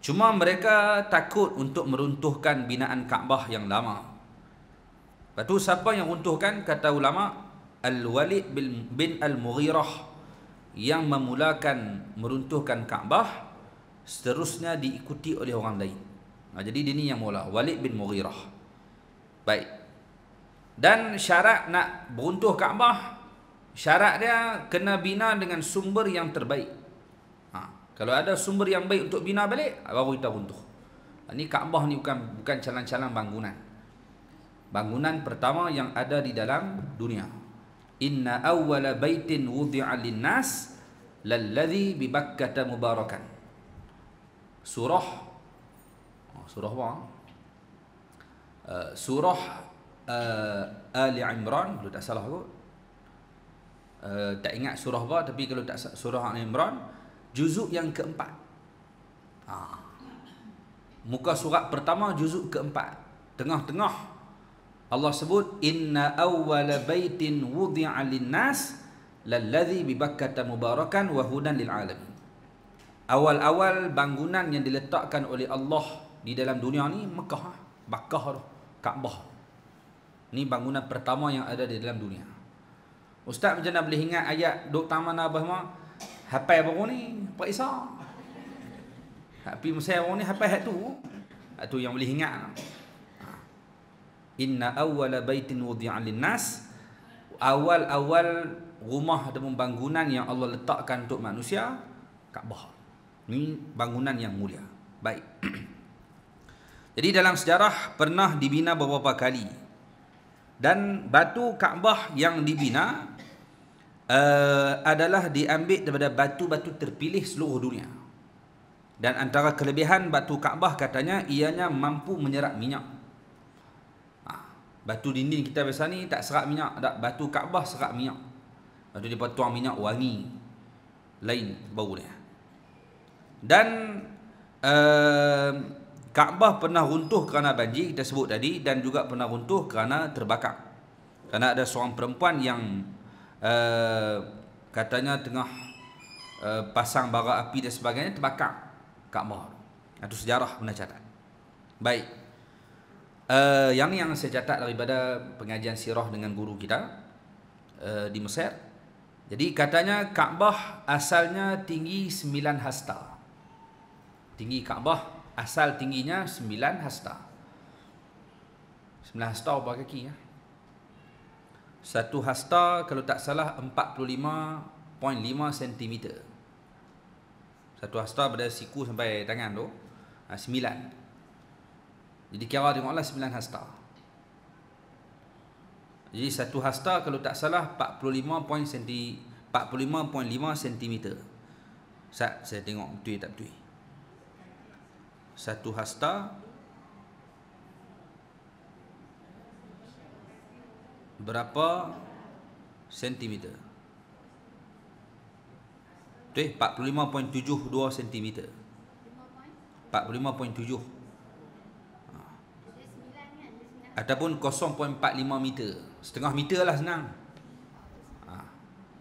Cuma mereka takut untuk meruntuhkan binaan Kaabah yang lama. Lepas tu siapa yang runtuhkan? Kata ulama, Al-Walid bin Al-Mughirah yang memulakan meruntuhkan Kaabah, seterusnya diikuti oleh orang lain. Jadi dia ni yang mula, Walid bin Mughirah. Baik. Dan syarat nak beruntuh Kaabah, syarat dia kena bina dengan sumber yang terbaik. Kalau ada sumber yang baik untuk bina balik, baru kita runtuh. Ini Kaabah ni bukan calang-calang bangunan. Bangunan pertama yang ada di dalam dunia. Inna awwala baitin wudi'a lin-nas lalladhi bi Bakkah mubarakan. Surah apa? Surah Ali Imran, kalau tak salah kot. Tak ingat surah apa, tapi kalau tak surah Ali Imran, juzuk yang keempat. Muka surat pertama, juzuk keempat. Tengah-tengah Allah sebut inna awwala baitin wudi'a lin-nas lalladhi bi Bakkah mubarakan wa hudan lil alamin. Awal-awal bangunan yang diletakkan oleh Allah di dalam dunia ni Mekah, Bakkah tu, Kaabah. Ni bangunan pertama yang ada di dalam dunia. Ustaz macam mana boleh ingat ayat duk taman Abah mah? Hafal baru ni, Pak Isa. Tapi masa baru ni hafal hak tu. Hak tu yang boleh ingat. Inna awwala baitin wudi'a lin-nas, awal-awal rumah ataupun bangunan yang Allah letakkan untuk manusia, Kaabah. Ini bangunan yang mulia. Baik. Jadi dalam sejarah pernah dibina beberapa kali. Dan batu Kaabah yang dibina adalah diambil daripada batu-batu terpilih seluruh dunia. Dan antara kelebihan batu Kaabah katanya ianya mampu menyerap minyak. Batu dinding kita biasa ni tak serap minyak, tak. Batu Kaabah serap minyak. Lepas tu dia tuang minyak wangi. Lain bau dia. Dan Kaabah pernah runtuh kerana banjir, kita sebut tadi, dan juga pernah runtuh kerana terbakar. Kerana ada seorang perempuan yang katanya tengah pasang bara api dan sebagainya, terbakar Kaabah. Itu sejarah pernah catat. Baik. Yang ni yang saya catat daripada pengajian sirah dengan guru kita di Mesir. Jadi katanya Kaabah asalnya tinggi 9 hasta. Tinggi Kaabah asal tingginya 9 hasta. 9 hasta berapa kaki ya? Satu hasta kalau tak salah 45.5 cm. Satu hasta pada siku sampai tangan tu 9. Jadi kira tengoklah 9 hasta. Jadi satu hasta kalau tak salah 45.5 cm. Saya tengok betul tak betul. Satu hasta berapa sentimeter? Betul, 45.72 cm. 45.7 ataupun 0.45 meter. Setengah meter lah senang.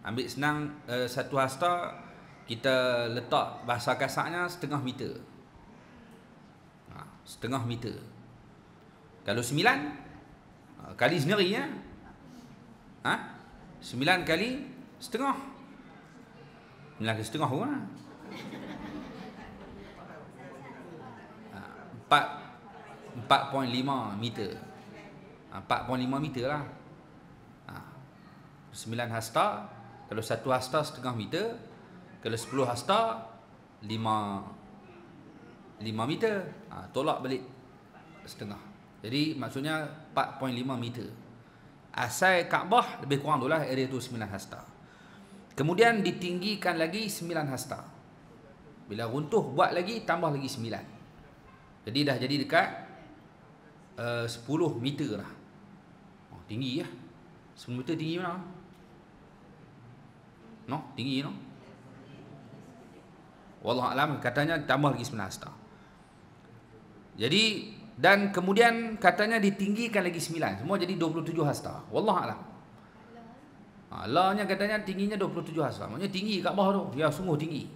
Ambil senang satu hasta, kita letak bahasa kasarnya setengah meter. Setengah meter. Kalau 9 kali sendiri ya. 9 kali setengah. 9 kali setengah pun 4.5 meter. 4.5 meter lah. 9 hasta. Kalau satu hasta setengah meter. Kalau 10 hasta 5 meter. Tolak balik setengah. Jadi maksudnya 4.5 meter. Asal Kaabah lebih kurang tu lah, area tu 9 hasta. Kemudian ditinggikan lagi 9 hasta. Bila runtuh buat lagi, tambah lagi 9. Jadi dah jadi dekat 10 meter lah. Tinggi ya. 10 meter tinggi mana? Tinggi no. Wallahualam, katanya tambah lagi 9 hasta. Jadi dan kemudian katanya ditinggikan lagi 9. Semua jadi 27 hasta. Wallahualam. Allahnya katanya tingginya 27 hasta. Maksudnya tinggi kat bawah tu. Ya, sungguh tinggi.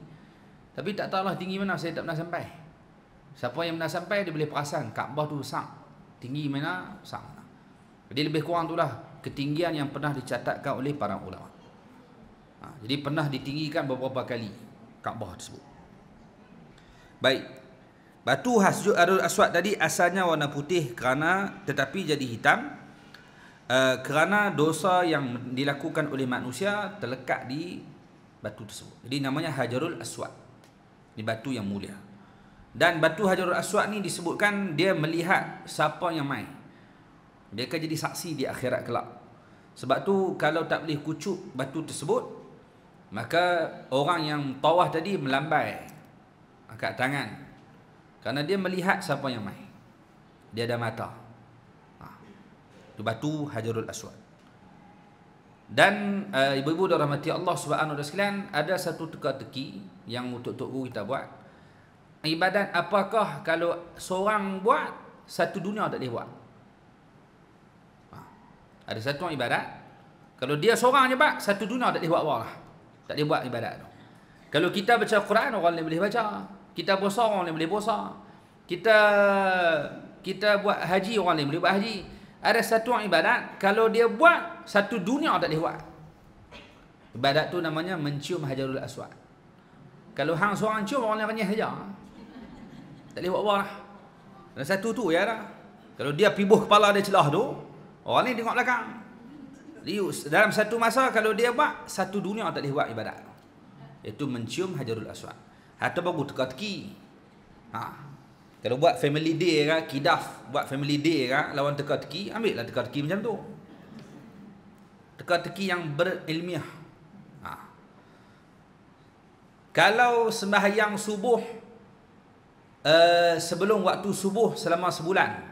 Tapi tak tahulah tinggi mana, saya tak pernah sampai. Siapa yang pernah sampai, dia boleh perasan Kaabah tu besar. Tinggi mana, besar mana. Jadi lebih kurang itulah ketinggian yang pernah dicatatkan oleh para ulama. Jadi pernah ditinggikan beberapa kali Kaabah tersebut. Baik. Batu Hajarul Aswad tadi asalnya warna putih tetapi jadi hitam kerana dosa yang dilakukan oleh manusia terlekat di batu tersebut. Jadi namanya Hajarul Aswad. Ini batu yang mulia. Dan batu Hajarul Aswad ni disebutkan dia melihat siapa yang mai. Dia akan jadi saksi di akhirat kelak. Sebab tu kalau tak boleh kucuk batu tersebut, maka orang yang tawaf tadi melambai angkat tangan. Kerana dia melihat siapa yang mai. Dia ada mata. Itu batu Hajarul Aswad. Dan ibu-ibu dan rahmati Allah Subhanahu wa taala, ada satu teka-teki yang untuk guru kita buat. Ibadat apakah kalau seorang buat, satu dunia tak boleh buat? Ada satu ibadat, kalau dia seorang je buat, satu dunia tak boleh buat apa lah. Tak boleh buat ibadat tu. Kalau kita baca Quran, orang lain boleh baca. Kita puasa, orang lain boleh puasa. Kita buat haji, orang lain boleh buat haji. Ada satu ibadat, kalau dia buat, satu dunia tak boleh buat. Ibadat tu namanya mencium Hajarul Aswad. Kalau hang seorang cium, orang lain renyah saja. Tak boleh buat apa lah. Dan satu tu ya dah. Kalau dia pibuh kepala dia celah tu, orang lain tengok belakang. Jadi dalam satu masa, kalau dia buat, satu dunia tak boleh buat ibadat. Iaitu mencium Hajarul Aswad. Atau baru teka-teki. Kalau buat family day kan, kidaf buat family day kan, lawan teka-teki, ambil lah teka-teki macam tu. Teka-teki yang berilmiah. Kalau sembahyang subuh sebelum waktu subuh selama sebulan,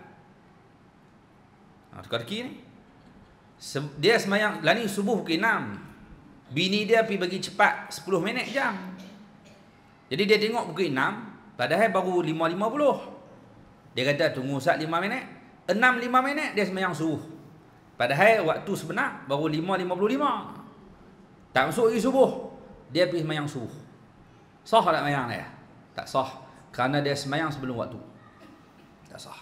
teka-teki ni, dia sembahyang lah ni subuh pukul 6, bini dia pergi bagi cepat 10 minit jam. Jadi dia tengok pukul 6, padahal baru 5.50. Dia kata tunggu sat 5 minit. 6.5 minit dia sembahyang subuh. Padahal waktu sebenar baru 5.55. Tak masuk lagi subuh, dia pergi sembahyang subuh. Sah tak sembahyang dia? Tak sah. Kerana dia sembahyang sebelum waktu. Tak sah.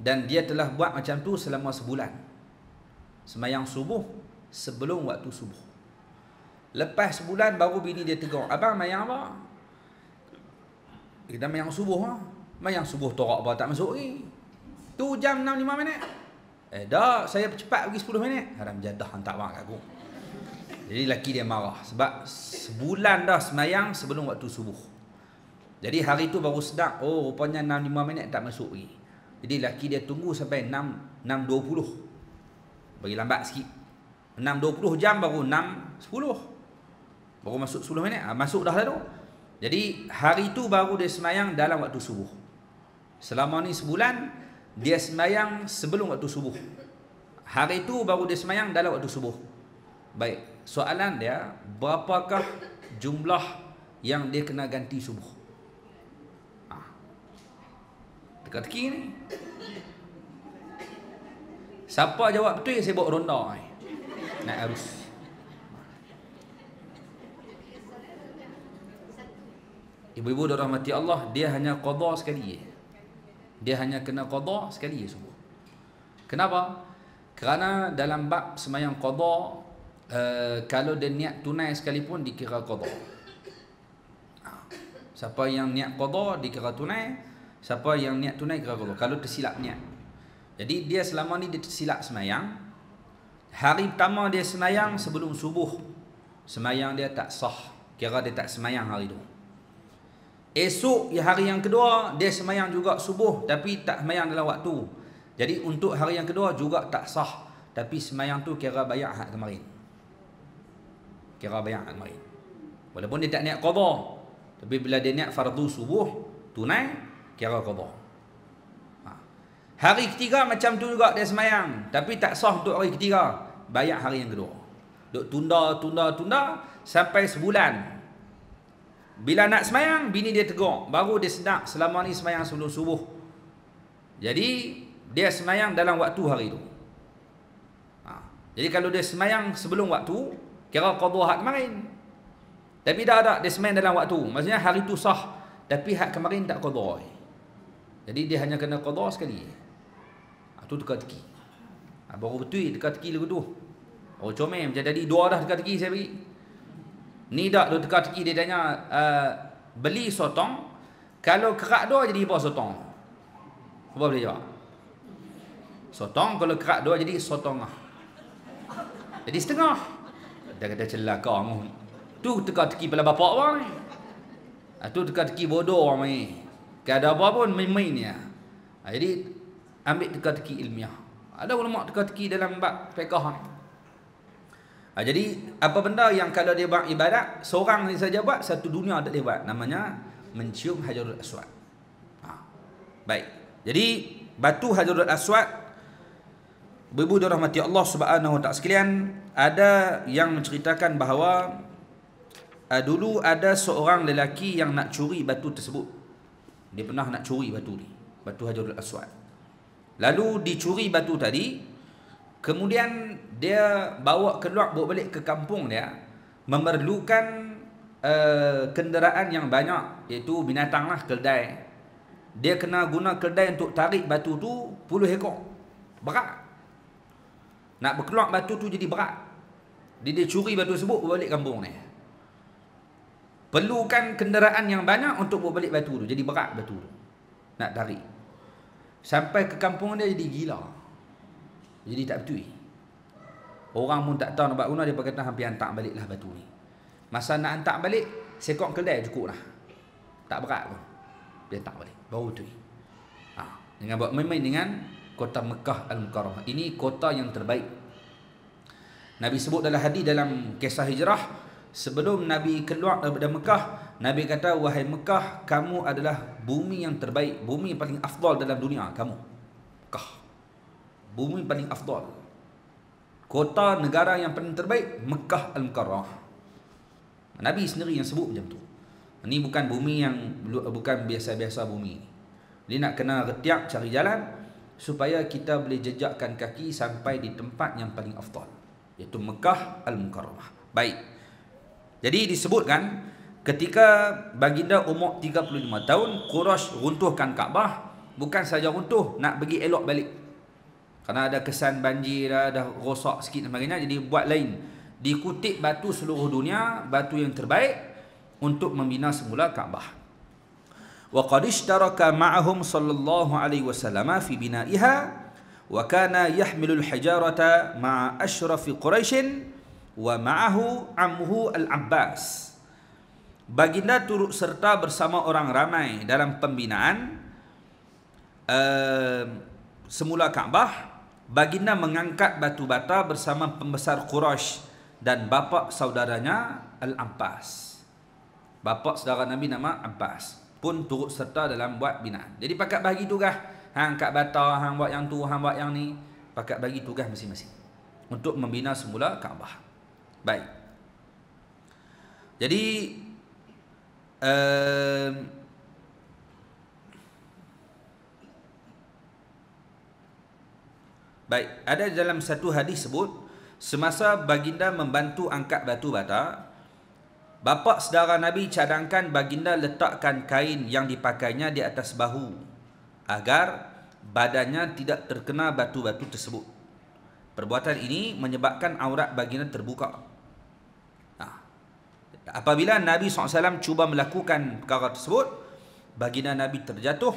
Dan dia telah buat macam tu selama sebulan. Sembahyang subuh sebelum waktu subuh. Lepas sebulan baru bini dia tegur, abang sembahyang apa? Kita sembahyang subuh lah. Sembahyang subuh torak apa tak masuk lagi. Tu jam 6.05 minit. Dah saya cepat pergi 10 minit. Haram jadah hantar bang aku. Jadi laki dia marah sebab sebulan dah sembahyang sebelum waktu subuh. Jadi hari tu baru sedar, oh rupanya 6.05 minit tak masuk lagi. Jadi laki dia tunggu sampai 6.20. Bagi lambat sikit. 6.20 jam baru 6.10. Baru masuk 10 minit. Masuk dah lah tu. Jadi hari tu baru dia sembahyang dalam waktu subuh. Selama ni sebulan dia sembahyang sebelum waktu subuh. Hari tu baru dia sembahyang dalam waktu subuh. Baik, soalan dia, berapakah jumlah yang dia kena ganti subuh? Teka-teki ni. Siapa jawab betul, saya buat ronda naik arus. Ibu-ibu dan rahmati Allah, dia hanya qada sekali. Dia hanya kena qada sekali subuh. Kenapa? Kerana dalam bab sembahyang qada, kalau dia niat tunai sekalipun dikira qada. Siapa yang niat qada dikira tunai, siapa yang niat tunai kira qada. Kalau tersilap niat. Jadi dia selama ni dia tersilap sembahyang. Hari pertama dia sembahyang sebelum subuh, sembahyang dia tak sah. Kira dia tak sembahyang hari tu. Esok hari yang kedua dia sembahyang juga subuh tapi tak sembahyang dalam waktu. Jadi untuk hari yang kedua juga tak sah. Tapi sembahyang tu kira bayar hak kemarin. Kira bayar hak kemarin. Walaupun dia tak niat qada, tapi bila dia niat fardu subuh tunai, kira qada. Hari ketiga macam tu juga dia sembahyang, tapi tak sah untuk hari ketiga, bayar hari yang kedua. Duk tunda sampai sebulan. Bila nak sembahyang, bini dia tegur, baru dia sedar selama ni sembahyang sebelum subuh. Jadi dia sembahyang dalam waktu hari tu. Jadi kalau dia sembahyang sebelum waktu, kira qada hak kemarin. Tapi dah ada dia sembahyang dalam waktu, maksudnya hari tu sah, tapi hak kemarin tak qada. Jadi dia hanya kena qada sekali. Tu teka-teki. Baru betul teka-teki lagu tu. Oh comel macam tadi dua dah teka-teki saya bagi. Ni dak tu teka-teki dia tanya beli sotong, kalau kerak dua jadi apa sotong? Apa boleh jawab? Sotong kalau kerak dua jadi sotongah. Jadi setengah. Dia kata celaka mu. Tu teka-teki pala bapak orang ni. Tu teka-teki bodoh orang ni. Tak ada apa pun main-main dia. Jadi ambil teka-teki ilmiah. Ada ulama teka-teki dalam bab fiqh ni. Jadi apa benda yang kalau dia buat ibadat seorang ni saja buat, satu dunia tak dia buat, namanya mencium Hajarul Aswad. Baik. Jadi batu Hajarul Aswad, ibu dirahmati Allah Subhanahu wa taala sekalian, ada yang menceritakan bahawa dulu ada seorang lelaki yang nak curi batu tersebut. Dia pernah nak curi batu ni, batu Hajarul Aswad. Lalu dicuri batu tadi, kemudian dia bawa balik ke kampung dia, memerlukan kenderaan yang banyak, iaitu binatang lah, keldai. Dia kena guna keldai untuk tarik batu tu 10 ekor. Berat. Nak berkeluar batu tu jadi berat. Dia curi batu tersebut bawa balik kampung ni. Perlukan kenderaan yang banyak untuk bawa balik batu tu, jadi berat batu tu nak tarik. Sampai ke kampung dia jadi gila. Jadi tak betul. Orang pun tak tahu nak buat guna, dia berkata hampir hantar baliklah batu ni. Masa nak hantar balik, sekok keldai cukup lah. Tak berat pun. Dia hantar balik. Baru betul. Dengan buat main-main dengan kota Mekah Al-Mukarramah. Ini kota yang terbaik. Nabi sebut dalam hadis dalam kisah hijrah, sebelum Nabi keluar daripada Mekah, Nabi kata, wahai Mekah, kamu adalah bumi yang terbaik, bumi paling afdal dalam dunia, kamu. Mekah. Bumi paling afdal. Kota negara yang paling terbaik, Mekah Al-Mukarramah. Nabi sendiri yang sebut macam tu. Ini bukan bumi yang, bukan biasa-biasa bumi. Dia nak kena retiak cari jalan supaya kita boleh jejakkan kaki sampai di tempat yang paling afdal, iaitu Mekah Al-Mukarramah. Baik. Jadi disebutkan ketika baginda umur 35 tahun, Quraisy runtuhkan Kaabah. Bukan saja runtuh, nak pergi elok balik. Kerana ada kesan banjir, dah rosak sikit dan sebagainya. Jadi buat lain. Dikutip batu seluruh dunia, batu yang terbaik untuk membina semula Kaabah. Wa qad ishtaraka ma'ahum sallallahu alaihi wasallam fi bina'iha wa kana yahmilu al-hijarata ma'a ashrafi Quraisy wa ma'ahu ammuhu Al-Abbas. Baginda turut serta bersama orang ramai dalam pembinaan semula Kaabah. Baginda mengangkat batu bata bersama pembesar Quraisy dan bapa saudaranya Al-Abbas. Bapa saudara Nabi nama Abbas pun turut serta dalam buat binaan. Jadi pakat bagi tugas, hang angkat bata, hang buat yang tu, hang buat yang ni, pakat bagi tugas masing-masing untuk membina semula Kaabah. Baik. Jadi baik, ada dalam satu hadis sebut, semasa baginda membantu angkat batu bata, bapa saudara Nabi cadangkan baginda letakkan kain yang dipakainya di atas bahu agar badannya tidak terkena batu-batu tersebut. Perbuatan ini menyebabkan aurat baginda terbuka. Apabila Nabi SAW cuba melakukan perkara tersebut, baginda Nabi terjatuh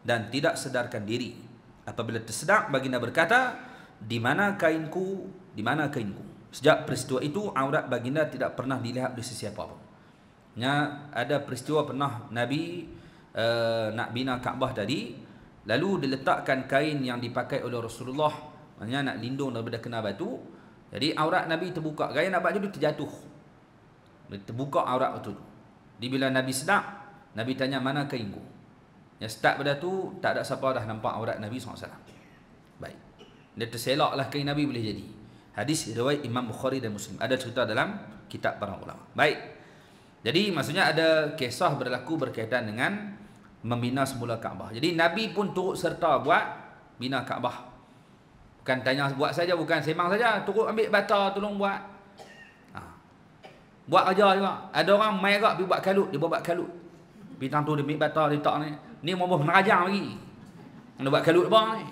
dan tidak sedarkan diri. Apabila tersedak, baginda berkata, di mana kainku? Di mana kainku? Sejak peristiwa itu, aurat baginda tidak pernah dilihat oleh sesiapa pun. Ada peristiwa pernah Nabi nak bina Kaabah tadi, lalu diletakkan kain yang dipakai oleh Rasulullah, maksudnya nak lindung daripada kena batu. Jadi aurat Nabi terbuka, gaya nak buat tu terjatuh. Terbuka aurat betul. Di bila Nabi sedap, Nabi tanya, mana kainku? Yang start pada tu, tak ada siapa dah nampak aurat Nabi SAW. Baik. Dia terselaklah kain Nabi boleh jadi. Hadis riwayat Imam Bukhari dan Muslim. Ada cerita dalam kitab para ulama. Baik. Jadi maksudnya ada kisah berlaku berkaitan dengan membina semula Kaabah. Jadi Nabi pun turut serta buat bina Kaabah. Bukan tanya buat saja, bukan semang saja, turut ambil bata tolong buat. Buat kerja juga. Ada orang mai agak pergi buat kalut, dia buat kalut. Bintang tu dia ambil bata dia letak ni. Ni mau meneraja lagi. Nak buat kalut bang ni.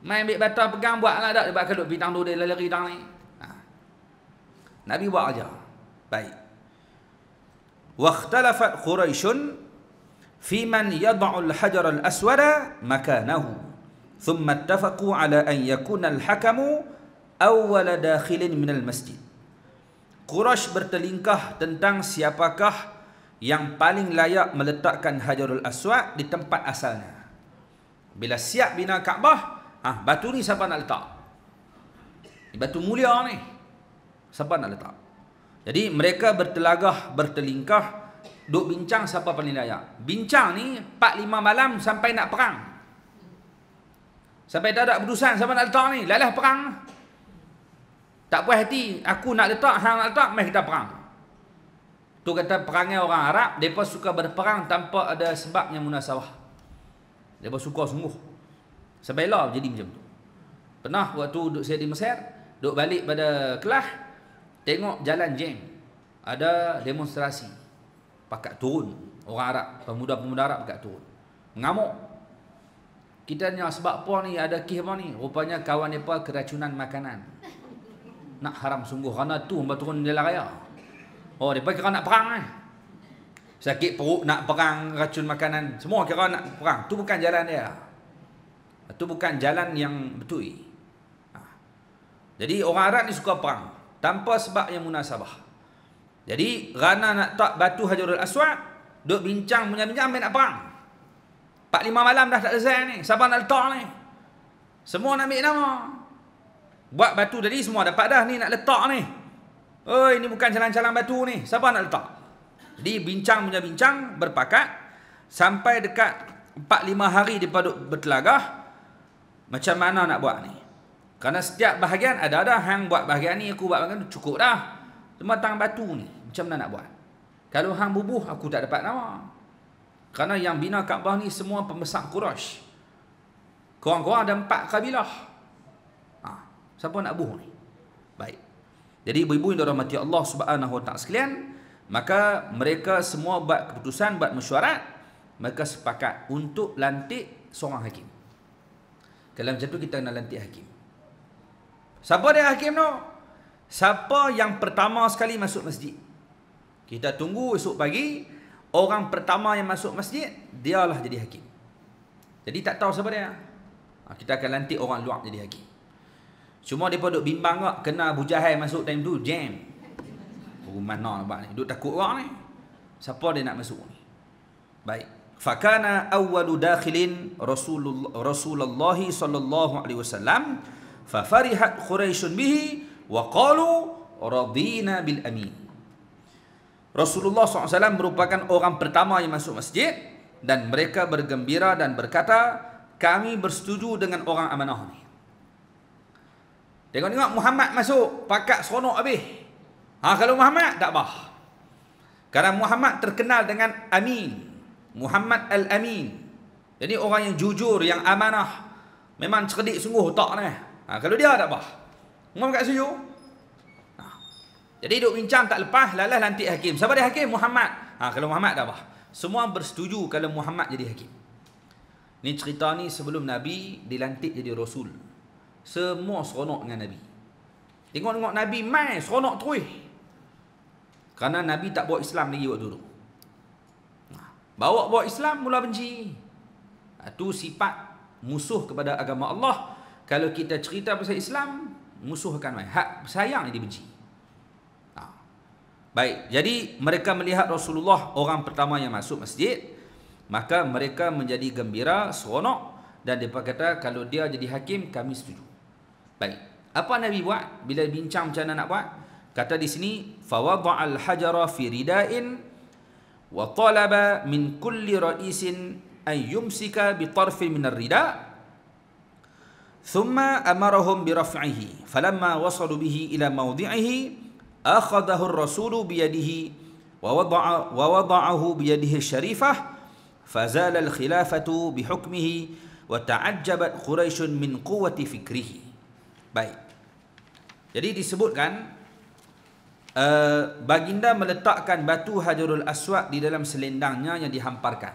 Main ambil bata pegang buat lah dak dia buat kalut bintang tu dia lari tang ni. Nabi buat aja. Baik. Wa ikhtalafat Quraisyun fi man yad'u al-hajar al-aswada makanahu. Thumma ittafaqu ala an yakuna al-hakamu awwala dakhilin min al-masjid. Quraisy bertelingkah tentang siapakah yang paling layak meletakkan Hajarul Aswad di tempat asalnya. Bila siap bina Kaabah, batu ni siapa nak letak? Batu mulia ni. Siapa nak letak? Jadi mereka bertelingkah, duk bincang siapa paling layak. Bincang ni 4-5 malam sampai nak perang. Sampai dah ada keputusan siapa nak letak ni, lalah perang. Tak puas hati, aku nak letak, hang nak letak, mari kita perang. Tu kata perangai orang Arab, mereka suka berperang tanpa ada sebab yang munasabah. Mereka suka sungguh. Sebela jadi macam tu. Pernah waktu duduk saya di Mesir, duduk balik pada Kelah, tengok jalan jam. Ada demonstrasi. Pakat turun. Orang Arab, pemuda-pemuda Arab pakat turun. Mengamuk. Kita tanya sebab apa ni, ada kisah apa ni? Rupanya kawan mereka keracunan makanan. Nak haram sungguh, kerana tu hamba turun jalan raya. Oh, mereka kira nak perang eh. Sakit perut nak perang, racun makanan, semua kira nak perang. Tu bukan jalan dia. Tu bukan jalan yang betul. Jadi orang Arab ni suka perang tanpa sebab yang munasabah. Jadi kerana nak tak batu Hajarul Aswad, duk bincang bincang nak perang. 4-5 malam dah tak selesai ni. Siapa nak letak ni? Semua nak ambil nama. Buat batu tadi semua dapat dah, ni nak letak ni. Oh, ini bukan calang-calang batu ni. Siapa nak letak? Jadi bincang, berpakat sampai dekat 4-5 hari daripada bertelagah macam mana nak buat ni. Kerana setiap bahagian ada hang buat bahagian ni, aku buat bahagian tu, cukup dah. Cuma tang batu ni macam mana nak buat? Kalau hang bubuh, aku tak dapat nama. Kerana yang bina Kaabah ni semua pembesar Quraisy. Korang-korang ada 4 kabilah. Siapa nak buh ni? Baik. Jadi ibu-ibu yang dirahmati Allah Subhanahu Wa Taala sekalian, maka mereka semua buat keputusan, buat mesyuarat, mereka sepakat untuk lantik seorang hakim. Kalau macam tu kita nak lantik hakim. Siapa dia hakim tu? Siapa yang pertama sekali masuk masjid? Kita tunggu esok pagi, orang pertama yang masuk masjid, dialah jadi hakim. Jadi tak tahu siapa dia. Kita akan lantik orang luar jadi hakim. Cuma mereka duk bimbang tak, kena Abu Jahal masuk time tu, jam. Mana nak buat ni? Duk takut orang ni. Siapa dia nak masuk ni? Baik. Fakana awwalu dakhilin Rasulullah sallallahu alaihi wasallam fa farihat Quraisyun bihi wa qalu radina bil amin. Rasulullah SAW merupakan orang pertama yang masuk masjid dan mereka bergembira dan berkata, kami bersetuju dengan orang amanah ni. Tengok-tengok Muhammad masuk, pakat seronok habis. Kalau Muhammad tak bah. Kerana Muhammad terkenal dengan Amin. Muhammad Al-Amin. Jadi orang yang jujur, yang amanah. Memang cerdik sungguh tak ni. Kalau dia tak bah. Muhammad kat setuju. Jadi duk bincang tak lepas, lalas lantik hakim. Siapa dia hakim? Muhammad. Kalau Muhammad tak bah. Semua bersetuju kalau Muhammad jadi hakim. Ni cerita ni sebelum Nabi dilantik jadi Rasul. Semua seronok dengan Nabi. Tengok-tengok Nabi mai seronok terus. Kerana Nabi tak bawa Islam lagi waktu tu. Bawa Islam mula benci. Itu sifat musuh kepada agama Allah. Kalau kita cerita pasal Islam, musuh akan mai. Hak sayang yang dibenci. Baik, jadi mereka melihat Rasulullah orang pertama yang masuk masjid, maka mereka menjadi gembira, seronok, dan mereka kata kalau dia jadi hakim kami setuju. Baik. Apa Nabi buat bila bincang macam mana nak buat? Kata di sini, fawada'al hajara fi rida'in wa talaba min kulli ra'isin an yumsika bi tarfin min ar-rida' thumma amarahum bi raf'ihi falamma wasalu bihi ila mawdi'ihi akhadahu ar-rasulu bi yadihi wa wada'ahu bi yadihi syarifah fazala al-khilafatu bi hukmihi wa ta'ajjabat Quraisyun min quwwati fikrihi. Baik. Jadi disebutkan baginda meletakkan batu Hajarul Aswad di dalam selendangnya yang dihamparkan.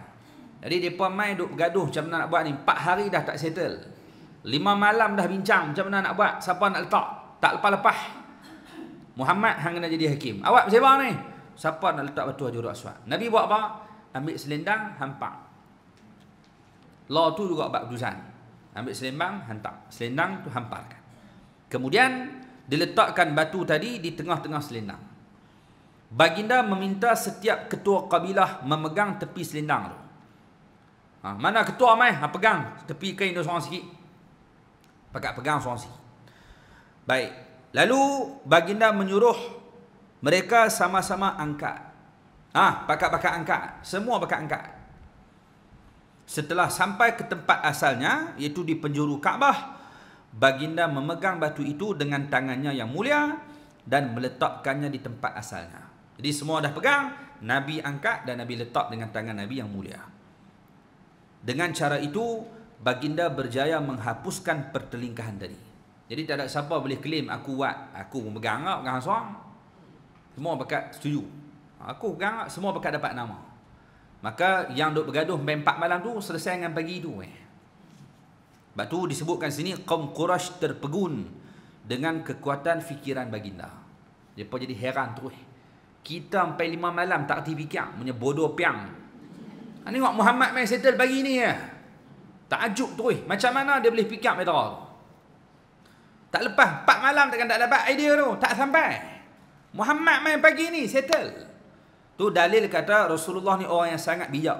Jadi mereka main duk bergaduh macam mana nak buat ni. 4 hari dah tak settle. 5 malam dah bincang macam mana nak buat. Siapa nak letak. Tak lepas-lepas. Muhammad hang kena jadi hakim. Awak bersebang ni. Siapa nak letak batu Hajarul Aswad. Nabi buat apa? Ambil selendang, hampak. Law tu juga buat keputusan. Ambil selendang, hantar. Selendang tu hamparkan. Kemudian diletakkan batu tadi di tengah-tengah selendang. Baginda meminta setiap ketua kabilah memegang tepi selendang tu. Mana ketua mai? Pegang tepi kain tu seorang sikit. Pegang seorang sikit. Baik. Lalu baginda menyuruh mereka sama-sama angkat. Pakat-pakat angkat. Semua pakat angkat. Setelah sampai ke tempat asalnya, iaitu di penjuru Kaabah, baginda memegang batu itu dengan tangannya yang mulia dan meletakkannya di tempat asalnya. Jadi semua dah pegang, Nabi angkat dan Nabi letak dengan tangan Nabi yang mulia. Dengan cara itu, baginda berjaya menghapuskan pertelingkahan tadi. Jadi tak ada siapa boleh claim aku buat, aku memegang seorang. Semua pakat setuju. Aku pegang, semua pakat dapat nama. Maka yang duk bergaduh sampai 4 malam tu selesai dengan pagi tu. Sebab tu disebutkan sini kaum Quraisy terpegun dengan kekuatan fikiran baginda. Depa jadi heran terus. Kita sampai 5 malam tak reti fikir, punya bodoh piang. Tengok Muhammad main settle pagi ni ya. Takjub terus. Macam mana dia boleh fikir macam tu? Tak lepas 4 malam takkan tak dapat idea tu. Tak sampai. Muhammad main pagi ni settle. Tu dalil kata Rasulullah ni orang yang sangat bijak.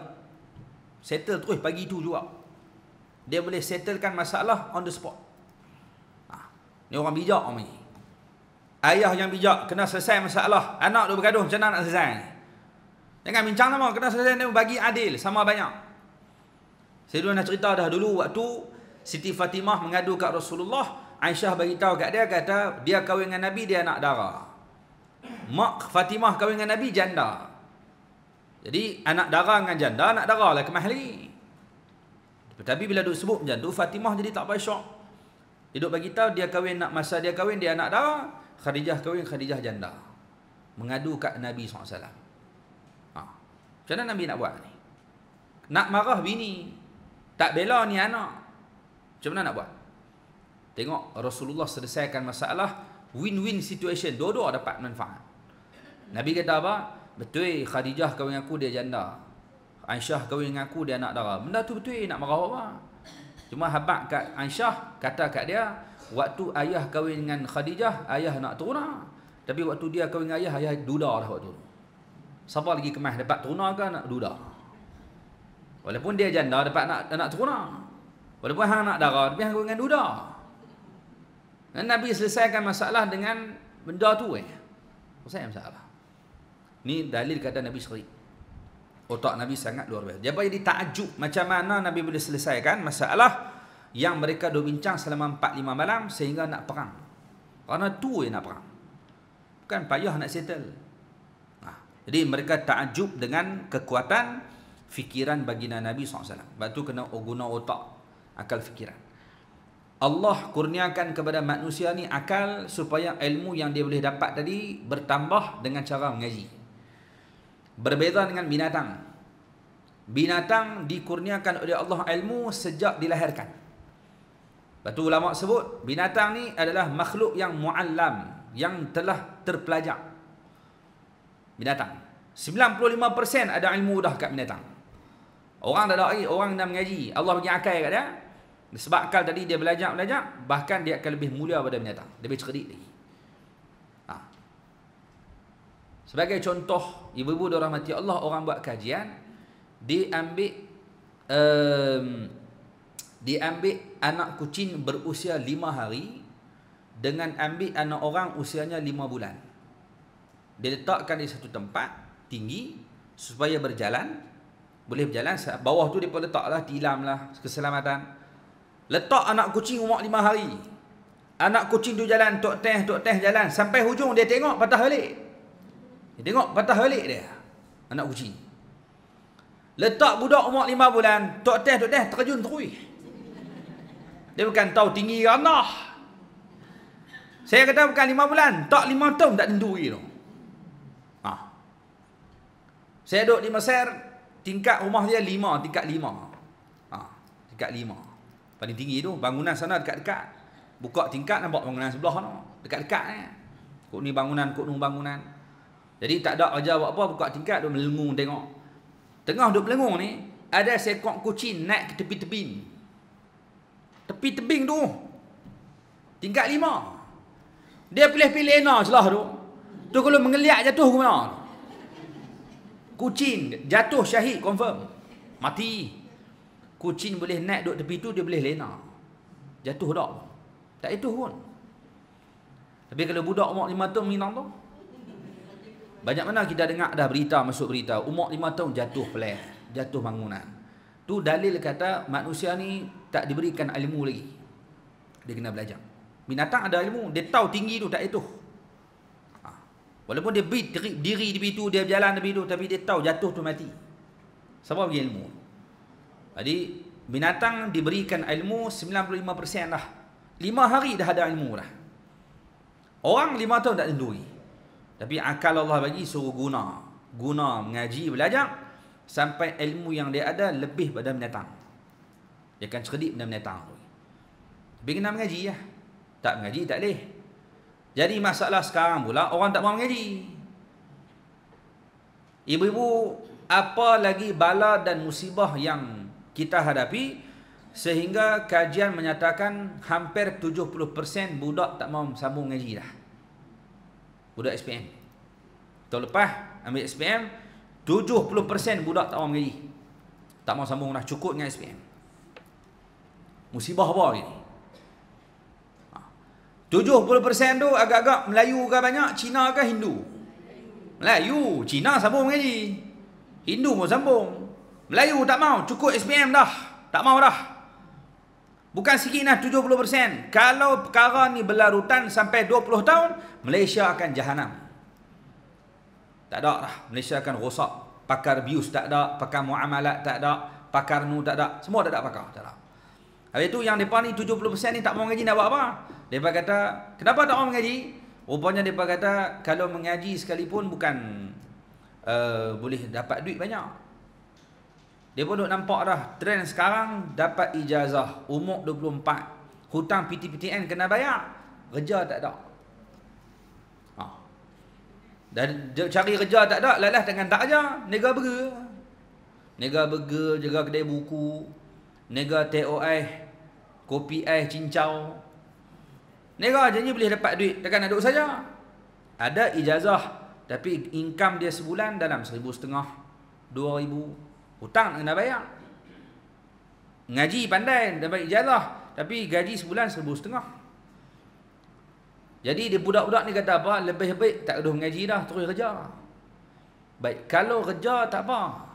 Settle terus pagi tu juga. Dia boleh settlekan masalah on the spot. Ni orang bijak orang ni. Ayah yang bijak kena selesai masalah. Anak tu bergaduh macam mana nak selesai. Jangan bincang lama, kena selesai dia bagi adil sama banyak. Saya dulu nak cerita dah dulu waktu Siti Fatimah mengadu kat Rasulullah, Aisyah bagi tahu kat dia, kata dia kahwin dengan Nabi, dia anak dara. Mak Fatimah kahwin dengan Nabi janda. Jadi anak dara dengan janda, anak dara lah kemahli. Tapi bila duk sebut macam tu, Fatimah jadi tak syok. Dia duk bagi tahu dia kahwin, nak masa dia kahwin dia anak dara, Khadijah kahwin, Khadijah janda. Mengadu kat Nabi SAW. Macam mana Nabi nak buat ni? Nak marah bini, tak bela ni anak. Macam mana nak buat? Tengok Rasulullah selesaikan masalah, win-win situation, dua-dua dapat manfaat. Nabi kata apa? Betul Khadijah kahwin aku dia janda, Aisyah kahwin dengan aku dia anak dara. Benda tu betul, nak marah apa? Cuma habaq kat Aisyah, kata kat dia, waktu ayah kahwin dengan Khadijah, ayah nak turuna. Tapi waktu dia kahwin dengan ayah, ayah duda dah waktu tu. Siapa lagi kemas dapat turuna ke nak duda? Walaupun dia janda dapat nak turuna. Walaupun hang nak dara, tapi hang kahwin dengan duda. Dan Nabi selesaikan masalah dengan benda tu selesai masalah. Ni dalil kata Nabi sendiri. Otak Nabi sangat luar biasa. Dia jadi takjub macam mana Nabi boleh selesaikan masalah yang mereka duk bincang selama 4-5 malam sehingga nak perang. Kerana tu nak perang. Bukan payah nak settle. Jadi mereka takjub dengan kekuatan fikiran baginda Nabi SAW. Sebab tu kena guna otak, akal fikiran. Allah kurniakan kepada manusia ni akal supaya ilmu yang dia boleh dapat tadi bertambah dengan cara mengaji. Berbeza dengan binatang. Binatang dikurniakan oleh Allah ilmu sejak dilahirkan. Lepas tu ulama sebut binatang ni adalah makhluk yang muallam, yang telah terpelajar. Binatang 95% ada ilmu dah kat binatang. Orang tak ada lagi, orang dah mengaji, Allah bagi akal kat dia. Sebab akal tadi dia belajar, bahkan dia akan lebih mulia pada binatang, lebih cerdik lagi. Sebagai contoh, ibu-ibu dirahmati Allah, orang buat kajian, diambil anak kucing berusia 5 hari dengan ambil anak orang usianya 5 bulan. Diletakkan di satu tempat tinggi supaya berjalan, boleh berjalan. Bawah tu dia letaklah tilam lah, keselamatan. Letak anak kucing umur 5 hari. Anak kucing tu jalan, tok teh jalan sampai hujung, dia tengok patah balik. Dia tengok patah balik dia, anak kucing. Letak budak umur 5 bulan, tok teh terjun terus. Dia bukan tahu tinggi Allah. Saya kata bukan 5 bulan, tak 5 tahun tak tentu lagi tu. Saya duduk di Mesir, tingkat rumah dia 5, tingkat 5. Tingkat 5. Paling tinggi tu, bangunan sana dekat-dekat. Buka tingkat nampak bangunan sebelah tu. Dekat-dekat ni. Kok ni bangunan, kok ni bangunan. Jadi tak ada kerja buat apa, buka tingkat, duk melengung tengok. Tengah duk melengung ni, ada seekor kucing naik ke tepi tebing. Tepi tebing tu. Tingkat 5. Dia pilih-pilih enak celah tu. Tu kalau mengeliak jatuh ke mana? Kucing jatuh syahid confirm. Mati. Kucing boleh naik duduk tepi tu, dia boleh lena. Jatuh tak? Tak itu pun. Tapi kalau budak umur 5 tahun minang tu, banyak mana kita dengar dah berita, masuk berita, umur 5 tahun jatuh pelan, jatuh bangunan. Tu dalil kata manusia ni tak diberikan ilmu lagi. Dia kena belajar. Binatang ada ilmu, dia tahu tinggi tu tak itu. Walaupun dia diri di situ, dia berjalan di situ, tapi dia tahu jatuh tu mati. Sebab bagi ilmu. Jadi binatang diberikan ilmu 95% dah. 5 hari dah ada ilmu dah. Orang 5 tahun tak tenduri. Tapi akal Allah bagi suruh guna mengaji, belajar sampai ilmu yang dia ada lebih pada binatang. Dia akan cerdik pada binatang tu. Tapi kena mengaji lah. Tak mengaji tak boleh. Jadi masalah sekarang pula orang tak mahu mengaji. Ibu-ibu, apa lagi bala dan musibah yang kita hadapi sehingga kajian menyatakan hampir 70% budak tak mahu sambung mengaji dah. Budak SPM. Tahun lepas ambil SPM, 70% budak tak mahu mengaji. Tak mahu sambung dah, cukup dengan SPM. Musibah apa ni? 70% tu agak-agak Melayu ke banyak, Cina ke Hindu? Melayu, Cina sambung mengaji. Hindu pun sambung. Melayu tak mau, cukup SPM dah. Tak mau dah. Bukan sikit lah 70%. Kalau perkara ni berlarutan sampai 20 tahun, Malaysia akan jahanam. Tak ada dah. Malaysia akan rosak. Pakar bius tak ada, pakar muamalat tak ada, pakar nu tak ada. Semua tak ada pakar. Tak ada. Habis tu yang mereka ni 70% ni tak mau mengaji nak buat apa? Mereka kata, kenapa tak mau mengaji? Rupanya mereka kata, kalau mengaji sekalipun bukan boleh dapat duit banyak. Dia pun duk nampak dah, trend sekarang dapat ijazah, umur 24, hutang PTPTN kena bayar, kerja tak ada. Dan cari kerja tak ada, lalas dengan tak aja, nega burger. Nega burger, jaga kedai buku, nega TOI, kopi ais cincau. Nega janji boleh dapat duit, takkan nak duduk saja. Ada ijazah, tapi income dia sebulan dalam 1,500, 2,000. Hutang kena bayar. Ngaji pandai, dapat ijazah, tapi gaji sebulan 1,500. Jadi dia budak-budak ni kata apa? Lebih baik tak kena mengaji dah, terus kerja. Baik, kalau kerja tak apa.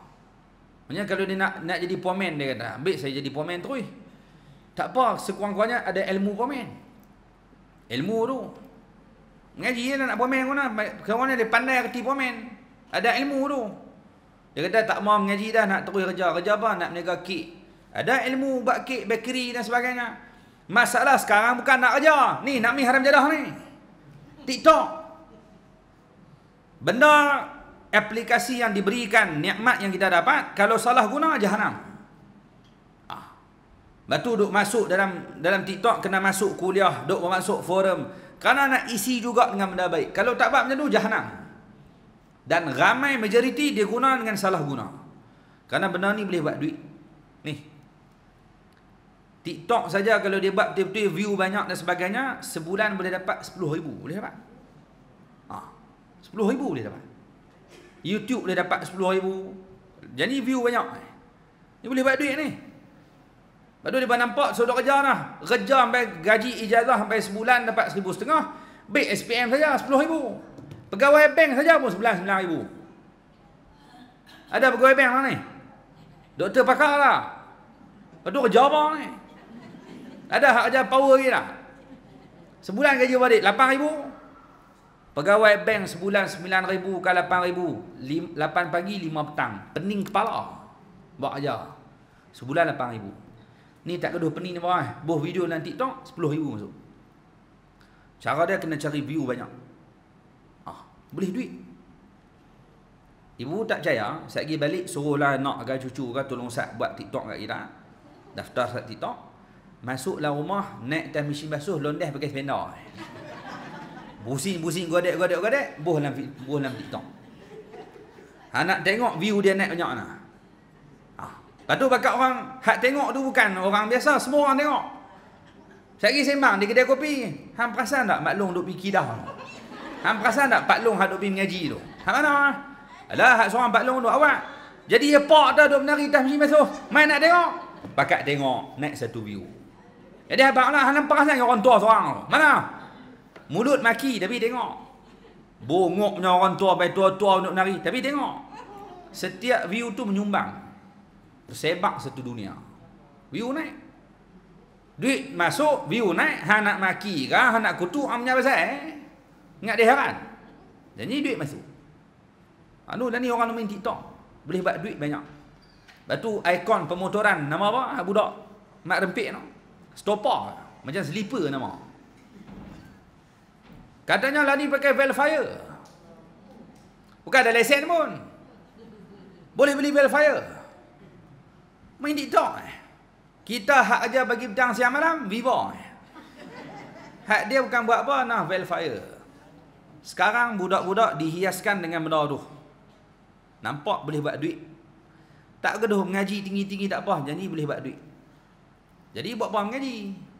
Maksudnya kalau dia nak jadi pomen, dia kata, ambil saya jadi pomen terus. Tak apa, sekurang-kurangnya ada ilmu pomen. Ilmu tu. Mengaji dia nak pomen mana? Kerana dia pandai reti pomen. Ada ilmu tu. Dia kata tak mau mengaji dah, nak terus kerja. Kerja apa? Nak meniaga kek. Ada ilmu buat kek, bakery dan sebagainya. Masalah sekarang bukan nak kerja. Ni, nak mi haram jadah ni. TikTok. Benda aplikasi yang diberikan, nikmat yang kita dapat, kalau salah guna, jahanam. Lepas tu duk masuk dalam TikTok, kena masuk kuliah, duk masuk forum. Kerana nak isi juga dengan benda baik. Kalau tak buat macam tu, jahanam. Dan ramai majoriti dia guna dengan salah guna. Kerana benda ni boleh buat duit. Ni. TikTok saja kalau dia buat betul-betul view banyak dan sebagainya, sebulan boleh dapat 10,000. Boleh dapat. 10,000 boleh dapat. YouTube boleh dapat 10,000. Jadi view banyak. Ni boleh buat duit ni. Lepas tu dia nampak sudah kerja dah. Kerja sampai gaji ijazah sampai sebulan dapat 1,500. Baik SPM saja 10,000. Pegawai bank saja pun sebulan 9,000. Ada pegawai bank lah ni. Doktor pakar lah. Lepas tu kerja apa ni? Ada hak kerja power lagi dah. Sebulan gaji balik 8,000. Pegawai bank sebulan 9,000 ke 8,000. 8 pagi 5 petang. Pening kepala. Buat kerja. Sebulan 8,000. Ni tak keduh pening ni bawah. Boh video dalam TikTok 10,000 masuk. Cara dia kena cari view banyak. Boleh duit. Ibu tak percaya, saya pergi balik suruhlah anak ke cucu ke tolong Ustaz buat TikTok kat kita. Daftar Ustaz TikTok. Masuklah rumah, naik atas mesin basuh, londah pakai sepeda. Pusing-pusing godek, buh dalam TikTok. Nak tengok view dia naik banyak mana. Lepas tu bakal orang hak tengok tu bukan orang biasa, semua orang tengok. Saya pergi sembang di kedai kopi. Hang perasan tak Mak Long duk pergi Kedah? Hang perasan tak Pak Long hak duk pergi mengaji tu? Hak mana? Alah, hak seorang Pak Long duk awak. Jadi dia pak dah duk menari atas mesin basuh. Main nak tengok? Pakat tengok, naik satu view. Jadi abanglah hang nampak kan orang tua seorang tu. Mana? Mulut maki tapi tengok. Bongoknya orang tua baik tua-tua untuk menari tapi tengok. Setiap view tu menyumbang. Tersebak satu dunia. View naik. Duit masuk, view naik. Hang nak maki ke, hang nak kutuk, hang punya pasal ingat dia heran. Jadi duit masuk. Anu dah ni orang main TikTok. Boleh buat duit banyak. Lepas tu ikon pemotoran nama apa? Budak mak rempik tu. Stopper. Macam sleeper nama. Katanya lari pakai Velfire. Bukan ada lesen pun. Boleh beli Velfire. Main TikTok. Kita hak aja bagi petang siang malam, Vivo. Hak dia bukan buat apa, nah Velfire. Sekarang budak-budak dihiaskan dengan benda tu. Nampak boleh buat duit. Tak gaduh mengaji tinggi-tinggi tak apa, jadi boleh buat duit. Jadi buat apa mengaji?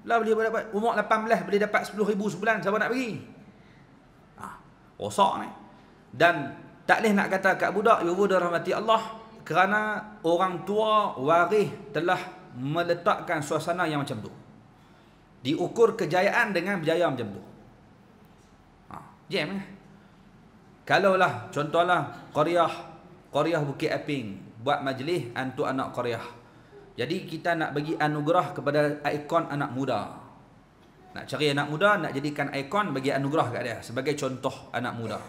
Lah boleh dapat umur 18 boleh dapat 10,000 sebulan, siapa nak bagi? Rosak ni. Dan tak boleh nak kata kat budak, ibu dah rahmati Allah, kerana orang tua waris telah meletakkan suasana yang macam tu. Diukur kejayaan dengan berjaya macam tu. Jam lah. Kalaulah contohlah Qaryah Bukit Aping buat majlis untuk anak Qaryah. Jadi kita nak bagi anugerah kepada ikon anak muda. Nak cari anak muda, nak jadikan ikon, bagi anugerah kat dia sebagai contoh anak muda.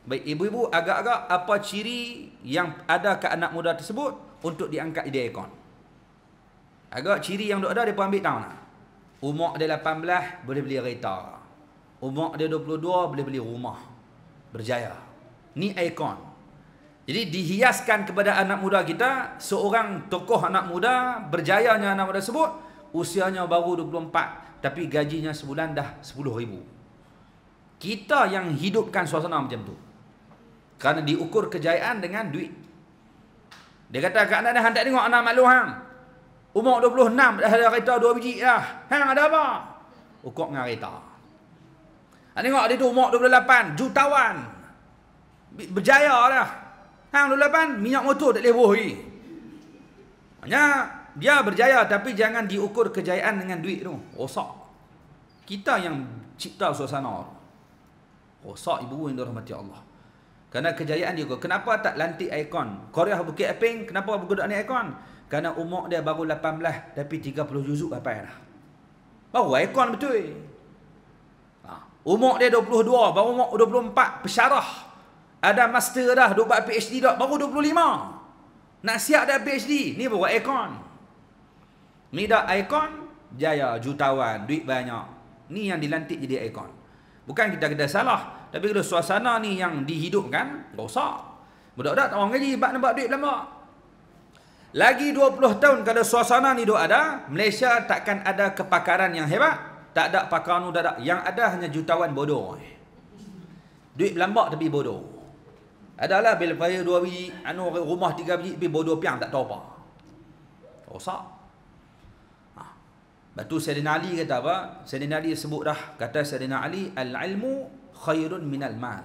Baik ibu-ibu, agak-agak apa ciri yang ada kat anak muda tersebut untuk diangkat jadi ikon? Agak ciri yang ada dia pun ambil tahu nak. Umur dia 18 boleh beli kereta. Umur dia 22 boleh beli rumah. Berjaya. Ni ikon. Jadi dihiaskan kepada anak muda kita, seorang tokoh anak muda, berjayanya anak muda tersebut, usianya baru 24, tapi gajinya sebulan dah 10,000. Kita yang hidupkan suasana macam tu. Kerana diukur kejayaan dengan duit. Dia kata kat anak dia, hang tak tengok anak maklum hang. Umur 26 dah ada kereta 2 biji dah. Hang ada apa? Ukur dengan kereta. Hang tengok dia tu umur 28, jutawan. Berjaya dah. Hang 28, minyak motor tak boleh buh lagi. Hanya dia berjaya, tapi jangan diukur kejayaan dengan duit tu. Rosak. Kita yang cipta suasana. Rosak ibu yang dirahmati Allah. Kerana kejayaan dia. Kenapa tak lantik ikon? Qaryah Bukit Aping, kenapa budak ni ikon? Kerana umur dia baru 18, tapi 30 juzuk hafal dah. Baru ikon betul. Umur dia 22, baru umur 24, pesyarah. Ada master dah, duk buat PhD dah, baru 25. Nak siap dah PhD, ni baru ikon. Ni dah ikon, jaya, jutawan, duit banyak. Ni yang dilantik jadi ikon. Bukan kita kena salah, tapi kalau suasana ni yang dihidupkan, rosak. Budak-budak tak orang gaji, sebab nampak duit berlambak. Lagi 20 tahun kalau suasana ni duk ada, Malaysia takkan ada kepakaran yang hebat. Tak ada pakar nu, tak ada. Yang ada hanya jutawan bodoh. Duit berlambak tapi bodoh. Adalah bil bayar 2 biji, rumah 3 biji, tapi bodoh piang tak tahu apa. Rosak. Lepas tu Sayyidina Ali kata apa? Sayyidina Ali sebut dah. Kata Sayyidina Ali, al-ilmu khairun minal mal.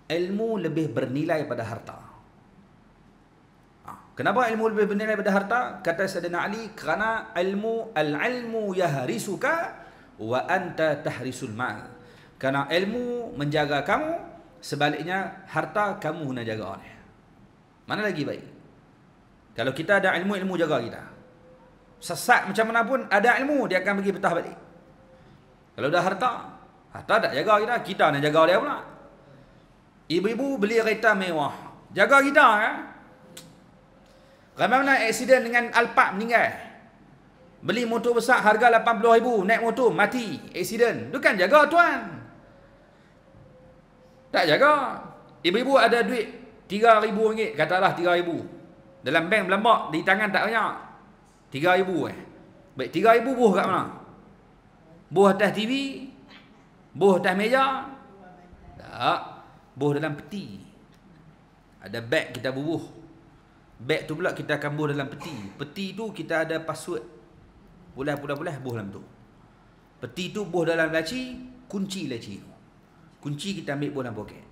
Ilmu lebih bernilai pada harta. Kenapa ilmu lebih bernilai pada harta? Kata Sayyidina Ali, kerana al-ilmu yahrisuka wa anta tahrisul mal. Kerana ilmu menjaga kamu, sebaliknya harta kamu nak jaga dia. Mana lagi baik? Kalau kita ada ilmu, ilmu jaga kita. Sesat macam mana pun ada ilmu, dia akan bagi petah balik. Kalau dah harta tak jaga kita, kita nak jaga dia pula. Ibu-ibu beli kereta mewah, jaga kita kan? Ramai mana aksiden dengan Alphard meninggal. Beli motor besar harga 80,000, naik motor mati, aksiden. Itu kan jaga tuan. Tak jaga. Ibu-ibu ada duit RM3,000, katalah 3,000. Dalam bank berlambak, di tangan tak banyak. 3,000 Baik, 3,000 buh kat mana? Buh atas TV? Buh atas meja? Tak. Buh dalam peti. Ada beg kita bubuh. Beg tu pula kita akan buh dalam peti. Peti tu kita ada password. Buh dalam tu. Peti tu buh dalam laci, kunci laci tu. Kunci kita ambil buh dalam poket.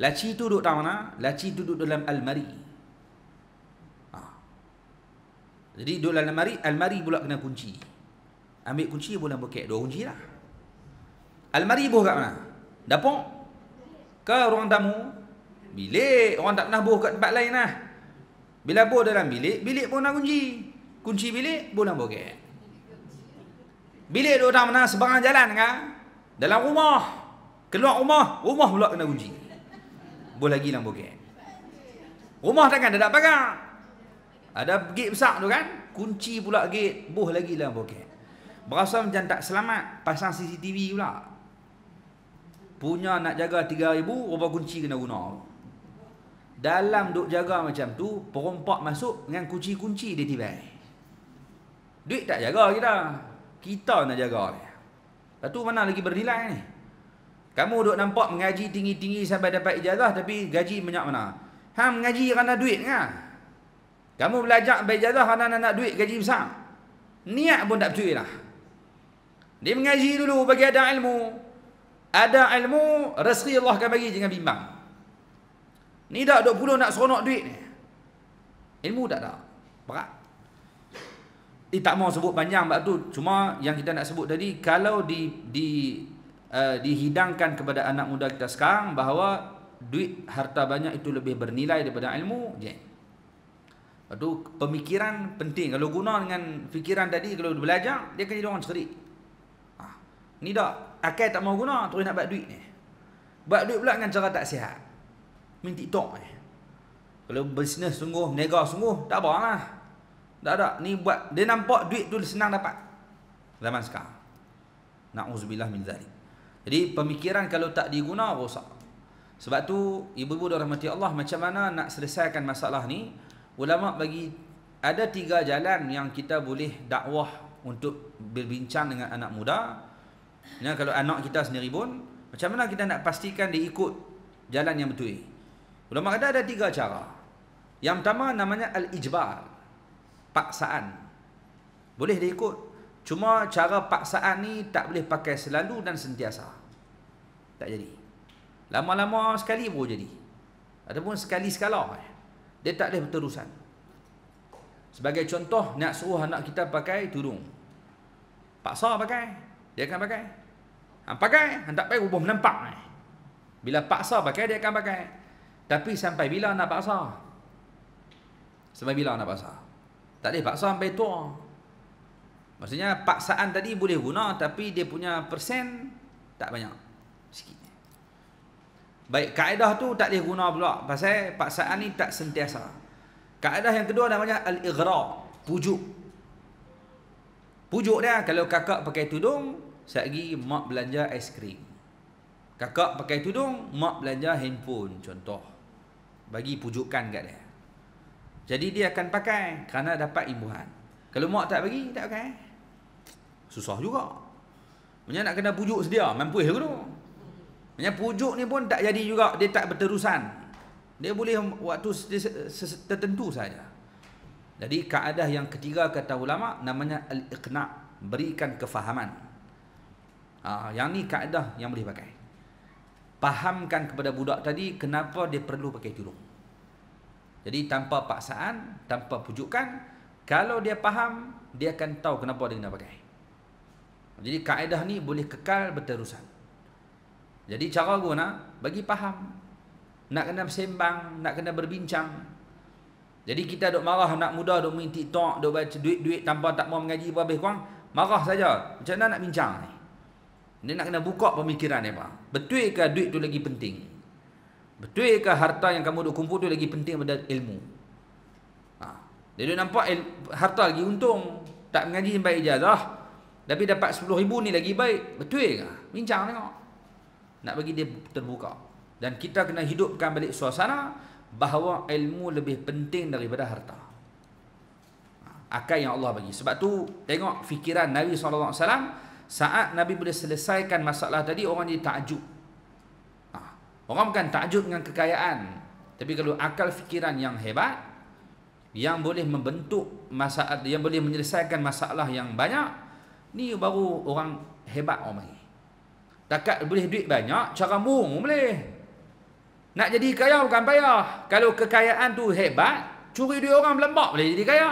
Laci tu duduk dalam mana? Laci tu duduk dalam almari. Jadi duduk dalam almari pula kena kunci. Ambil kunci buh dalam poket. 2 kunci lah. Almari buh kat mana? Dapur? Ke ruang tamu? Bilik. Orang tak pernah buh kat tempat lain lah. Bila buh dalam bilik, bilik pun nak kunci. Kunci bilik, buh dalam poket. Bilik duduk dalam mana? Seberang jalan kan? Dalam rumah. Keluar rumah, rumah pula kena kunci. Buh lagi dalam poket. Rumah takkan tak ada pagar. Ada gate besar tu kan? Kunci pula gate, buh lagi dalam poket. Berasa macam tak selamat, pasang CCTV pula. Punya nak jaga 3,000, rupa kunci kena guna. Dalam duk jaga macam tu, perompak masuk dengan kunci-kunci dia tibai. Duit tak jaga kita. Kita nak jaga dia. Lepas tu mana lagi bernilai ni? Kamu duk nampak mengaji tinggi-tinggi sampai dapat ijazah, tapi gaji banyak mana? Hang mengaji kerana duit kan? Kamu belajar ambil ijazah kerana nak duit gaji besar. Niat pun tak betul lah. Dia mengaji dulu bagi ada ilmu. Ada ilmu, rezeki Allah akan bagi, jangan bimbang. Ni dah 20 nak seronok duit ni. Ilmu tak ada. Berat. Tak mau sebut panjang bab tu. Cuma yang kita nak sebut tadi, kalau dihidangkan kepada anak muda kita sekarang bahawa duit, harta banyak itu lebih bernilai daripada ilmu, je. Lepas tu pemikiran penting. Kalau guna dengan fikiran tadi, kalau belajar, dia akan jadi orang cerdik. Ni dah akal tak mau guna, terus nak buat duit ni. Buat duit pula dengan cara tak sihat. Main TikTok ni. Kalau bisnes sungguh, berniaga sungguh, tak apa lah. Tak ada. Ni buat, dia nampak duit tu senang dapat. Zaman sekarang. Na'udzubillah min zalik. Jadi pemikiran kalau tak diguna, rosak. Sebab tu, ibu-ibu dan rahmati Allah, macam mana nak selesaikan masalah ni? Ulama bagi ada 3 jalan yang kita boleh dakwah untuk berbincang dengan anak muda. Ya, kalau anak kita sendiri pun, macam mana kita nak pastikan dia ikut jalan yang betul? Ulama kata ada 3 cara. Yang pertama namanya al-ijbar, paksaan. Boleh dia ikut. Cuma cara paksaan ni tak boleh pakai selalu dan sentiasa. Tak jadi. Lama-lama sekali baru jadi. Ataupun sekali-sekala. Dia tak boleh berterusan. Sebagai contoh, nak suruh anak kita pakai tudung. Paksa pakai, dia akan pakai. Pakai, tak pakai rubah menampak. Bila paksa pakai, dia akan pakai. Tapi sampai bila nak paksa? Sampai bila nak paksa? Tak boleh paksa sampai tua. Maksudnya paksaan tadi boleh guna, tapi dia punya persen tak banyak. Sikit. Baik, kaedah tu tak boleh guna pula. Pasal paksaan ni tak sentiasa. Kaedah yang kedua namanya al-ighra, pujuk. Pujuk dia, kalau kakak pakai tudung, sekejap mak belanja aiskrim. Kakak pakai tudung, mak belanja handphone, contoh. Bagi pujukan kat dia. Jadi dia akan pakai kerana dapat imbuhan. Kalau mak tak bagi, tak pakai. Susah juga. Maksudnya nak kena pujuk sedia, mampu ke tu. Maksudnya pujuk ni pun tak jadi juga, dia tak berterusan. Dia boleh waktu tertentu saja. Jadi kaedah yang ketiga kata ulama namanya al-iqna', berikan kefahaman. Yang ni kaedah yang boleh pakai. Pahamkan kepada budak tadi kenapa dia perlu pakai tudung. Jadi tanpa paksaan, tanpa pujukan, kalau dia faham, dia akan tahu kenapa dia kena pakai. Jadi kaedah ni boleh kekal berterusan. Jadi cara guna, bagi faham. Nak kena bersembang, nak kena berbincang. Jadi kita duk marah anak muda, duk main TikTok, duk baca duit-duit tanpa tak mau mengaji apa habis kurang, marah saja. Macam mana nak bincang ni? Dia nak kena buka pemikiran dia, Pak. Betul ke duit tu lagi penting? Betul ke harta yang kamu duk kumpul tu lagi penting daripada ilmu? Dia duk nampak harta lagi untung, tak mengaji sampai ijazah, tapi dapat 10,000 ni lagi baik. Betul ke? Bincang tengok. Nak bagi dia terbuka. Dan kita kena hidupkan balik suasana bahawa ilmu lebih penting daripada harta. Akal yang Allah bagi. Sebab tu tengok fikiran Nabi SAW, saat Nabi boleh selesaikan masalah tadi, orang jadi takjub. Orang bukan takjub dengan kekayaan, tapi kalau akal fikiran yang hebat, yang boleh membentuk masalah, yang boleh menyelesaikan masalah yang banyak, ni baru orang hebat orang panggil. Takat boleh duit banyak, cara murung boleh. Nak jadi kaya bukan payah. Kalau kekayaan tu hebat, curi duit orang berlembak boleh jadi kaya.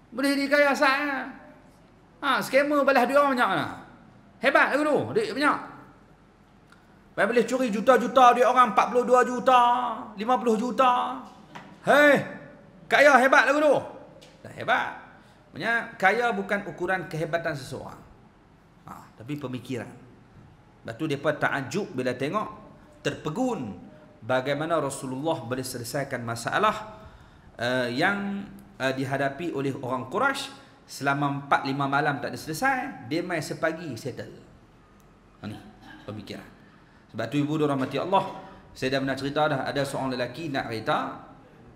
Boleh jadi kaya sah. Scammer balas duit orang banyak lah. Hebat lagu tu, duit banyak. Boleh curi juta-juta duit orang, 42 juta, 50 juta. Hei, kaya hebat lagu tu. Dah hebat. Maksudnya kaya bukan ukuran kehebatan seseorang. Tapi pemikiran. Lepas tu mereka takjub bila tengok, terpegun bagaimana Rasulullah boleh selesaikan masalah yang dihadapi oleh orang Quraisy selama 4-5 malam tak ada selesai, dia mai sepagi settle. Ni pemikiran. Sebab tu ibu dirahmati Allah, saya dah pernah cerita dah, ada seorang lelaki nak kereta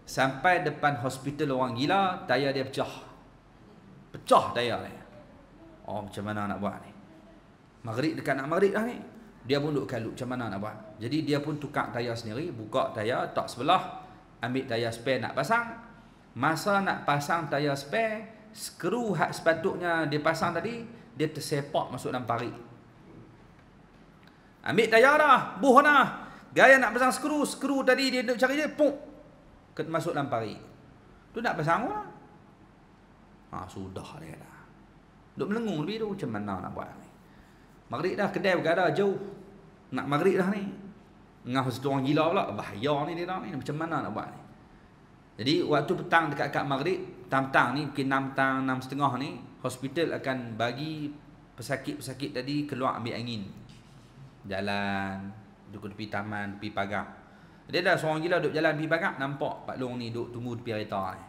sampai depan hospital orang gila, tayar dia pecah. Pecah tayar dia. Oh, macam mana nak buat ni? Maghrib, dekat nak maghrib dah ni. Dia pun duk kalut, macam mana nak buat? Jadi dia pun tukar tayar sendiri, buka tayar, tak sebelah, ambil tayar spare nak pasang. Masa nak pasang tayar spare, skru hak sepatutnya dia pasang tadi, dia tersepak masuk dalam parit. Ambil tayar dah, buh dah. Gaya nak pasang skru tadi dia duk cari dia, puk, masuk dalam parit. Tu nak pasang apa? Sudah dia dah. Duk melengung lebih tu, macam mana nak buat ni? Maghrib dah, kedai berada jauh. Nak maghrib dah ni. Ngah situ orang gila pula, bahaya ni dia dah ni. Macam mana nak buat ni? Jadi waktu petang dekat maghrib, petang ni mungkin 6 petang, 6:30 ni, hospital akan bagi pesakit-pesakit tadi keluar ambil angin. Jalan, duduk tepi taman, tepi pagar. Dia dah seorang gila duduk jalan tepi pagar, nampak Pak Long ni duduk tunggu tepi kereta ni.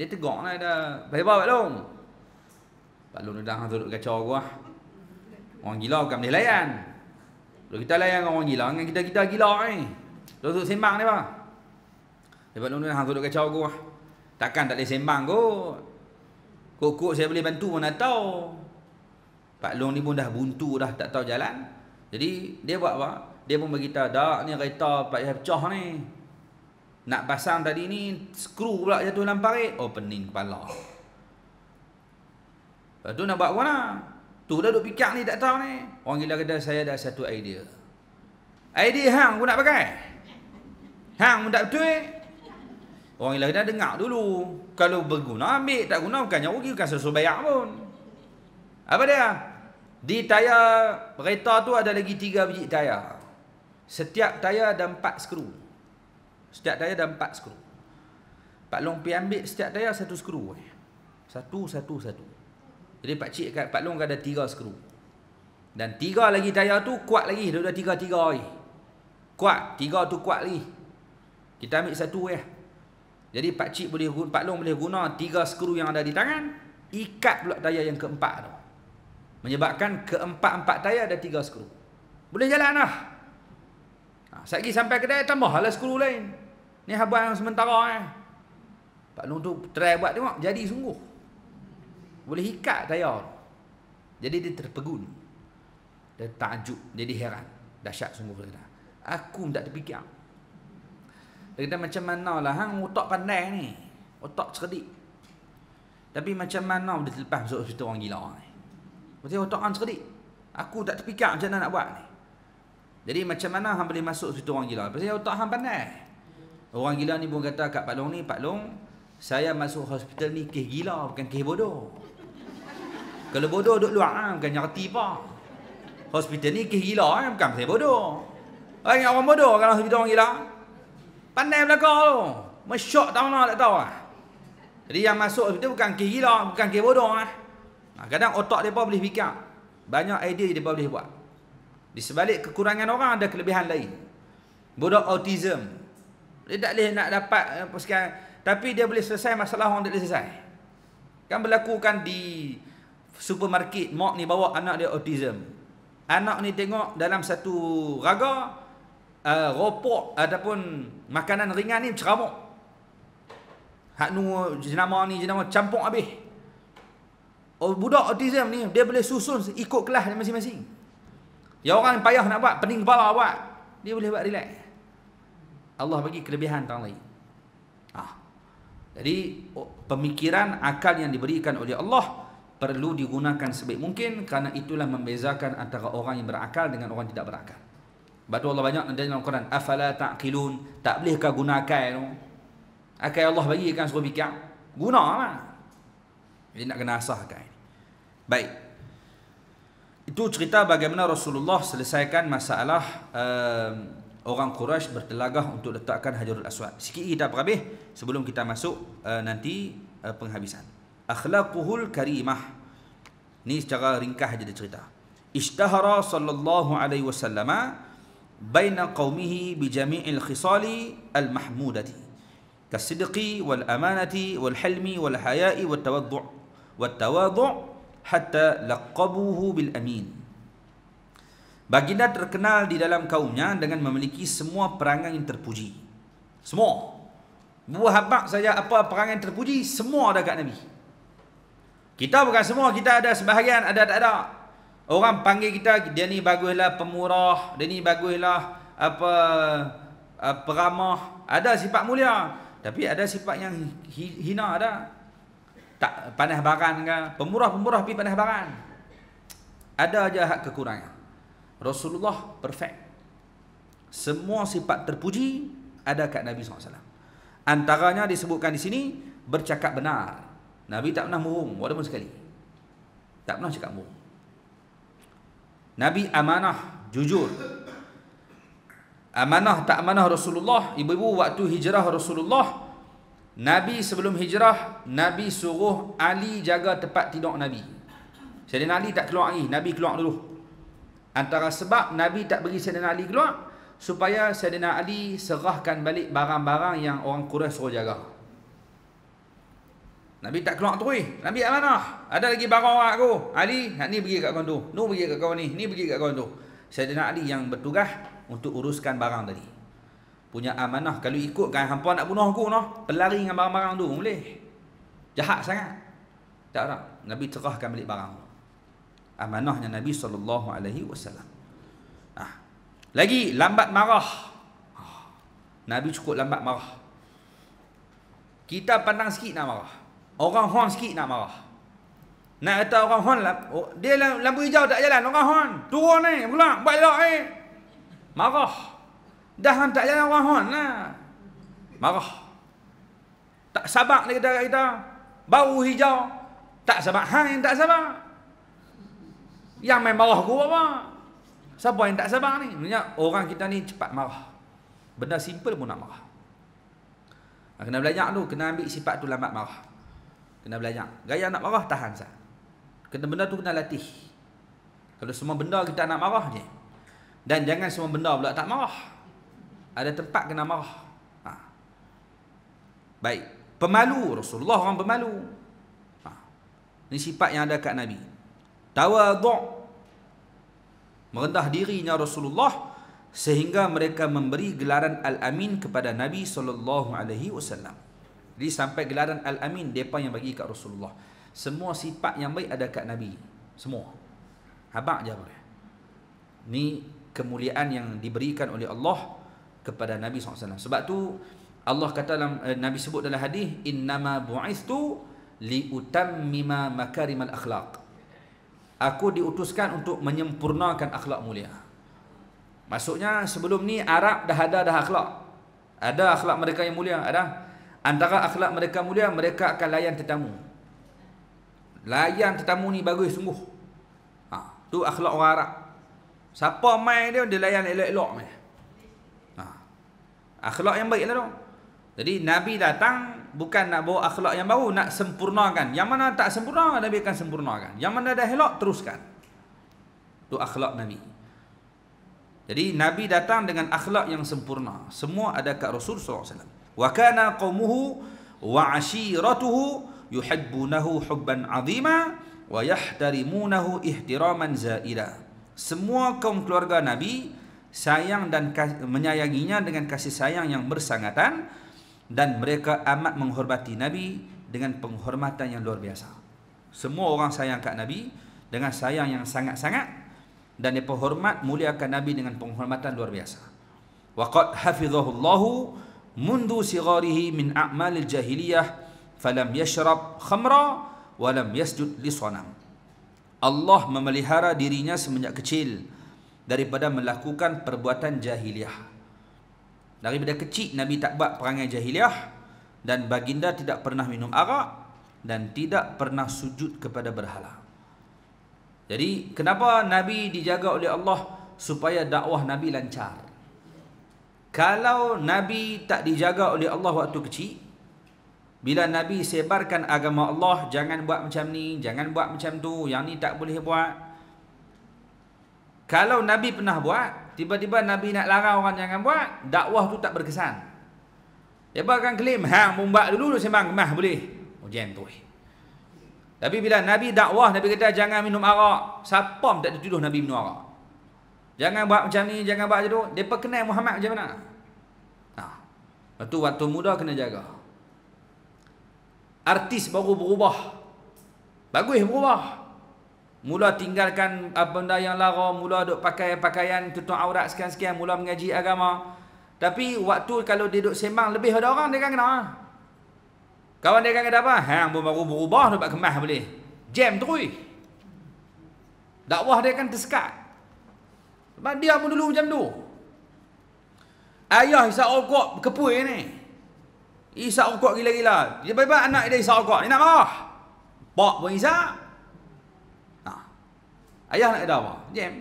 Dia tegur lah dah, "Baik-baik Pak Long." Pak Long dah duduk kacau gua. Orang gila bukan boleh layan. Kalau kita layan orang gila, dengan kita gila ni. Duduk sembang ni pak. Lepas tu hang duduk kacau aku. Takkan tak boleh sembang kot. Kok saya boleh bantu pun tak tahu. Pak Long ni pun dah buntu dah, tak tahu jalan. Jadi dia buat apa? Dia pun beritahu, "Dak, ni kereta Pak Yah pecah ni. Nak pasang tadi ni, skru pula jatuh dalam parit." Oh, pening kepala. Lepas tu nak buat apa nak? Tu dah duk fikir ni tak tahu ni. Orang gila kata, "Saya ada satu idea." Idea hang pun nak pakai? Hang pun tak betul. Orang gila kata, "Dengar dulu. Kalau berguna ambil, tak guna bukannya rugi, bukan sesuai bayar pun." Apa dia? Di tayar kereta tu ada lagi 3 biji tayar. Setiap tayar ada 4 skru. Setiap tayar ada 4 skru. Pak Long pergi ambil setiap tayar 1 skru. Satu. Jadi pakcik kat Pak Long ada 3 skru. Dan 3 lagi tayar tu kuat lagi. Dia dah 3 lagi. Kuat. 3 tu kuat lagi. Kita ambil 1 ya. Jadi Pak Long boleh guna 3 skru yang ada di tangan, ikat pula tayar yang keempat tu. Menyebabkan keempat-empat tayar ada 3 skru. Boleh jalan dah. Sekali sampai kedai tambahlah skru lain. Ni habuan yang sementara Pak Long tu try buat tengok, jadi sungguh. Boleh ikat tayar. Jadi dia terpegun. Dia takjub, jadi heran. Dahsyat sungguh dia. Aku tak terfikir. Dia kata, "Macam mana lah hang otak pandai ni. Otak cerdik. Tapi macam mana dia terlepas masuk hospital orang gila ni. Maksudnya otak hang cerdik. Aku tak terfikir macam mana nak buat ni. Jadi macam mana hang boleh masuk hospital orang gila? Pasal otak hang pandai." Orang gila ni pun kata kat Pak Long ni, "Pak Long, saya masuk hospital ni kes gila, bukan kes bodoh. Kalau bodoh duduk luar bukan ngerti apa. Hospital ni kes gila bukan saya bodoh. Orang bodoh kalau hospital orang gila. Pandai belakang tu. Mesyok tahu nak tak tahu Jadi yang masuk hospital bukan kes gila, bukan kes bodoh Kadang otak mereka boleh fikir. Banyak idea mereka boleh buat. Di sebalik kekurangan orang ada kelebihan lain. Budak autism. Dia tak boleh nak dapat apa sekarang, tapi dia boleh selesai masalah orang tak boleh selesai. Kan berlaku kan di supermarket, mak ni bawa anak dia autism. Anak ni tengok dalam satu raga, ropok ataupun makanan ringan ni ceramuk. Hak nu jenama campur habis. Oh, budak autism ni dia boleh susun ikut kelas masing-masing. Ya orang yang payah nak buat, pening kepala buat, dia boleh buat relax. Allah bagi kelebihan orang lain. Jadi pemikiran akal yang diberikan oleh Allah perlu digunakan sebaik mungkin, kerana itulah membezakan antara orang yang berakal dengan orang tidak berakal. Sebab tu Allah banyak dalam Al-Quran, afala ta'qilun, tak bolehkah guna akal tu? Akal Allah bagi kan suruh fikir, gunalah. Jadi nak kena asah akal ini. Baik. Itu cerita bagaimana Rasulullah selesaikan masalah orang Quraisy bertelagah untuk letakkan Hajarul Aswad. Sikit kita berhabis sebelum kita masuk nanti penghabisan. Akhlaquhul karimah. Ni secara ringkas aja dia cerita. Ishtahara sallallahu alaihi wasallam baina qaumihi bi jami'il khisali al mahmudati kasidqi wal amanati wal hilmi wal haya'i wat tawaddu' hatta laqabuhu bil amin. Baginda terkenal di dalam kaumnya dengan memiliki semua perangai yang terpuji. Semua. Buah habak saja apa perangai yang terpuji, semua ada kat Nabi. Kita bukan semua, kita ada sebahagian, ada tak ada. Orang panggil kita, dia ni baguslah pemurah, dia ni baguslah peramah. Ada sifat mulia, tapi ada sifat yang hina ada. Tak panas baran ke, pemurah-pemurah pergi panas baran. Ada aja hak kekurangan. Rasulullah perfect. Semua sifat terpuji ada kat Nabi SAW. Antaranya disebutkan di sini bercakap benar. Nabi tak pernah bohong walaupun sekali. Tak pernah cakap bohong. Nabi amanah, jujur. Amanah tak amanah Rasulullah, ibu-ibu waktu hijrah Rasulullah, Nabi sebelum hijrah, Nabi suruh Ali jaga tempat tidur Nabi. Sayyidina Ali tak keluar lagi, Nabi keluar dulu. Antara sebab Nabi tak bagi Sayyidina Ali keluar, supaya Sayyidina Ali serahkan balik barang-barang yang orang Quraisy suruh jaga. Nabi tak keluar terus. Nabi amanah. Ada lagi barang orang aku. Ali, ni pergi kat kawan tu. Nu pergi kat kawan ni pergi kat kawan tu. Sayyidina Ali yang bertugas untuk uruskan barang tadi. Punya amanah. Kalau ikutkan hampa nak bunuh aku noh, pelari dengan barang-barang tu boleh. Jahat sangat. Tak ada. Nabi cerahkan balik barang. Amanahnya Nabi SAW. Lagi lambat marah. Nabi cukup lambat marah. Kita pandang sikit nak marah. Orang hon sikit nak marah. Nak kata orang hon lah, dia lampu hijau tak jalan, orang hon turun ni pula buat elok ni. Marah. Dah tak jalan orang hon lah. Marah. Tak sabar dia kata kita. Bau hijau. Tak sabar. Hang yang tak sabar. Yang main marah aku apa? Siapa yang tak sabar ni? Maksudnya orang kita ni cepat marah. Benda simple pun nak marah. Kena belajar tu, kena ambil sifat tu lambat marah. Kena belajar. Gaya nak marah tahan sah. Kena benda tu kena latih. Kalau semua benda kita nak marah je. Dan jangan semua benda pula tak marah. Ada tempat kena marah. Baik. Pemalu, Rasulullah orang pemalu. Ini sifat yang ada kat Nabi. Tawadhu', merendah dirinya Rasulullah sehingga mereka memberi gelaran Al-Amin kepada Nabi SAW. Jadi sampai gelaran Al-Amin depa yang bagi kat Rasulullah. Semua sifat yang baik ada kat Nabi. Semua. Habaq je boleh. Ni kemuliaan yang diberikan oleh Allah kepada Nabi SAW. Sebab tu Allah kata dalam Nabi sebut dalam hadis, innama bu'ithtu liutammima makarimal akhlaq. Aku diutuskan untuk menyempurnakan akhlak mulia. Maksudnya sebelum ni Arab dah ada akhlak. Ada akhlak mereka yang mulia, ada. Antara akhlak mereka mulia, mereka akan layan tetamu. Layan tetamu ni bagus sungguh. Tu akhlak orang Arab. Siapa mai dia layan elok-elok mai. Akhlak yang baik lah tu. Jadi Nabi datang bukan nak bawa akhlak yang baru, nak sempurnakan. Yang mana tak sempurna, Nabi akan sempurnakan. Yang mana dah elok, teruskan. Itu akhlak Nabi. Jadi Nabi datang dengan akhlak yang sempurna. Semua ada kat Rasul SAW. Wa kana qaumuhu wa ashiratuhu yuhibbunahu hubban 'azima wa yahtarimunahu ihtiraman zaida. Semua kaum keluarga Nabi, sayang dan menyayanginya dengan kasih sayang yang bersangatan, dan mereka amat menghormati Nabi dengan penghormatan yang luar biasa. Semua orang sayang kat Nabi dengan sayang yang sangat-sangat, dan mereka hormat muliakan Nabi dengan penghormatan luar biasa. Wa qad hafizahullahu mundu sigharihi min a'malil jahiliyah falam yashrab khamra wa lam yasjud li sanam. Allah memelihara dirinya semenjak kecil daripada melakukan perbuatan jahiliyah. Daripada kecil Nabi tak buat perangai jahiliyah, dan baginda tidak pernah minum arak dan tidak pernah sujud kepada berhala. Jadi kenapa Nabi dijaga oleh Allah? Supaya dakwah Nabi lancar. Kalau Nabi tak dijaga oleh Allah waktu kecil, bila Nabi sebarkan agama Allah, jangan buat macam ni, jangan buat macam tu, yang ni tak boleh buat. Kalau Nabi pernah buat, tiba-tiba Nabi nak larang orang jangan buat, dakwah tu tak berkesan. Dia akan klaim, hang buat dulu sembang kemah boleh. Oh, jam tu. Tapi bila Nabi dakwah, Nabi kata jangan minum arak, siapa pun tak dituduh Nabi minum arak. Jangan buat macam ni, jangan buat macam tu. Depa kenal Muhammad macam mana? Waktu muda kena jaga. Artis baru berubah, bagus berubah. Mula tinggalkan benda yang lara, mula duk pakai pakaian tutup aurat sekian-sekian, mula mengaji agama. Tapi waktu kalau dia duk sembang lebih ada orang, dia kan kena. Kawan dia kan kata apa? Hang baru berubah, nak buat kemas boleh. Jam terus. Dakwah dia kan tersekat. Sebab dia pun dulu macam tu. Ayah isap rokok kepui ni. Isap rokok gila-gila. Dia baik-baik anak dia isap rokok. Dia nak marah. Pak pun isap. Ayah nak kata apa? Jam.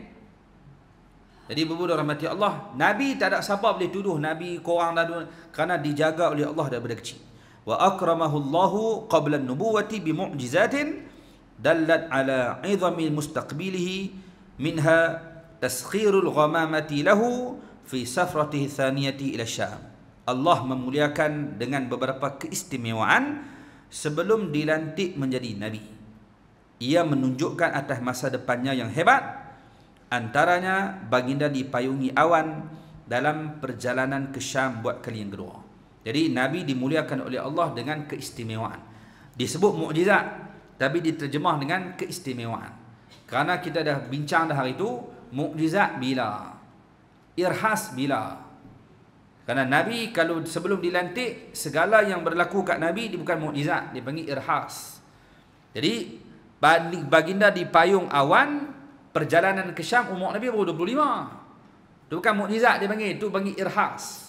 Jadi berbudu rahmati Allah, Nabi tak ada siapa boleh tuduh Nabi korang dah, kerana dijaga oleh Allah daripada kecil. Wa akramahu Allahu qabla an-nubuwati bi mu'jizatin dallat ala 'idhami mustaqbilihi minha taskhirul ghamamati lahu fi safratihi thaniyati ila Syam. Allah memuliakan dengan beberapa keistimewaan sebelum dilantik menjadi nabi. Ia menunjukkan atas masa depannya yang hebat. Antaranya baginda dipayungi awan dalam perjalanan ke Syam buat kali yang kedua. Jadi Nabi dimuliakan oleh Allah dengan keistimewaan. Disebut mukjizat, tapi diterjemah dengan keistimewaan. Kerana kita dah bincang dah hari itu, mukjizat bila, irhas bila. Kerana Nabi kalau sebelum dilantik, segala yang berlaku kat Nabi dia bukan mukjizat, dia panggil irhas. Jadi baginda dipayung awan, perjalanan ke Syam, umur Nabi baru 25. Itu bukan mukjizat dia panggil, itu panggil irhas.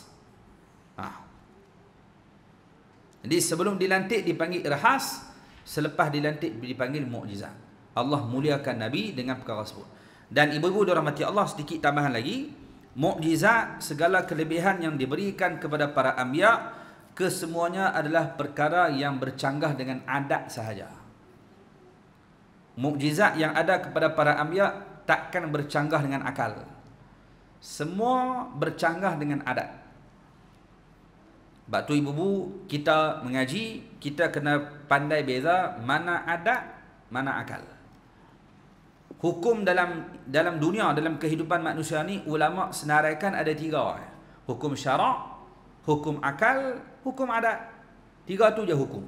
Jadi sebelum dilantik dipanggil irhas, selepas dilantik dipanggil mukjizat. Allah muliakan Nabi dengan perkara tersebut. Dan ibu-ibu dirahmati Allah, sedikit tambahan lagi, mukjizat, segala kelebihan yang diberikan kepada para anbiya, kesemuanya adalah perkara yang bercanggah dengan adat sahaja. Mukjizat yang ada kepada para anbiya takkan bercanggah dengan akal. Semua bercanggah dengan adat. Sebab tu ibu-ibu, kita mengaji, kita kena pandai beza mana adat, mana akal. Hukum dalam dunia, dalam kehidupan manusia ni, ulama senaraikan ada 3. Hukum syarak, hukum akal, hukum adat. 3 tu je hukum.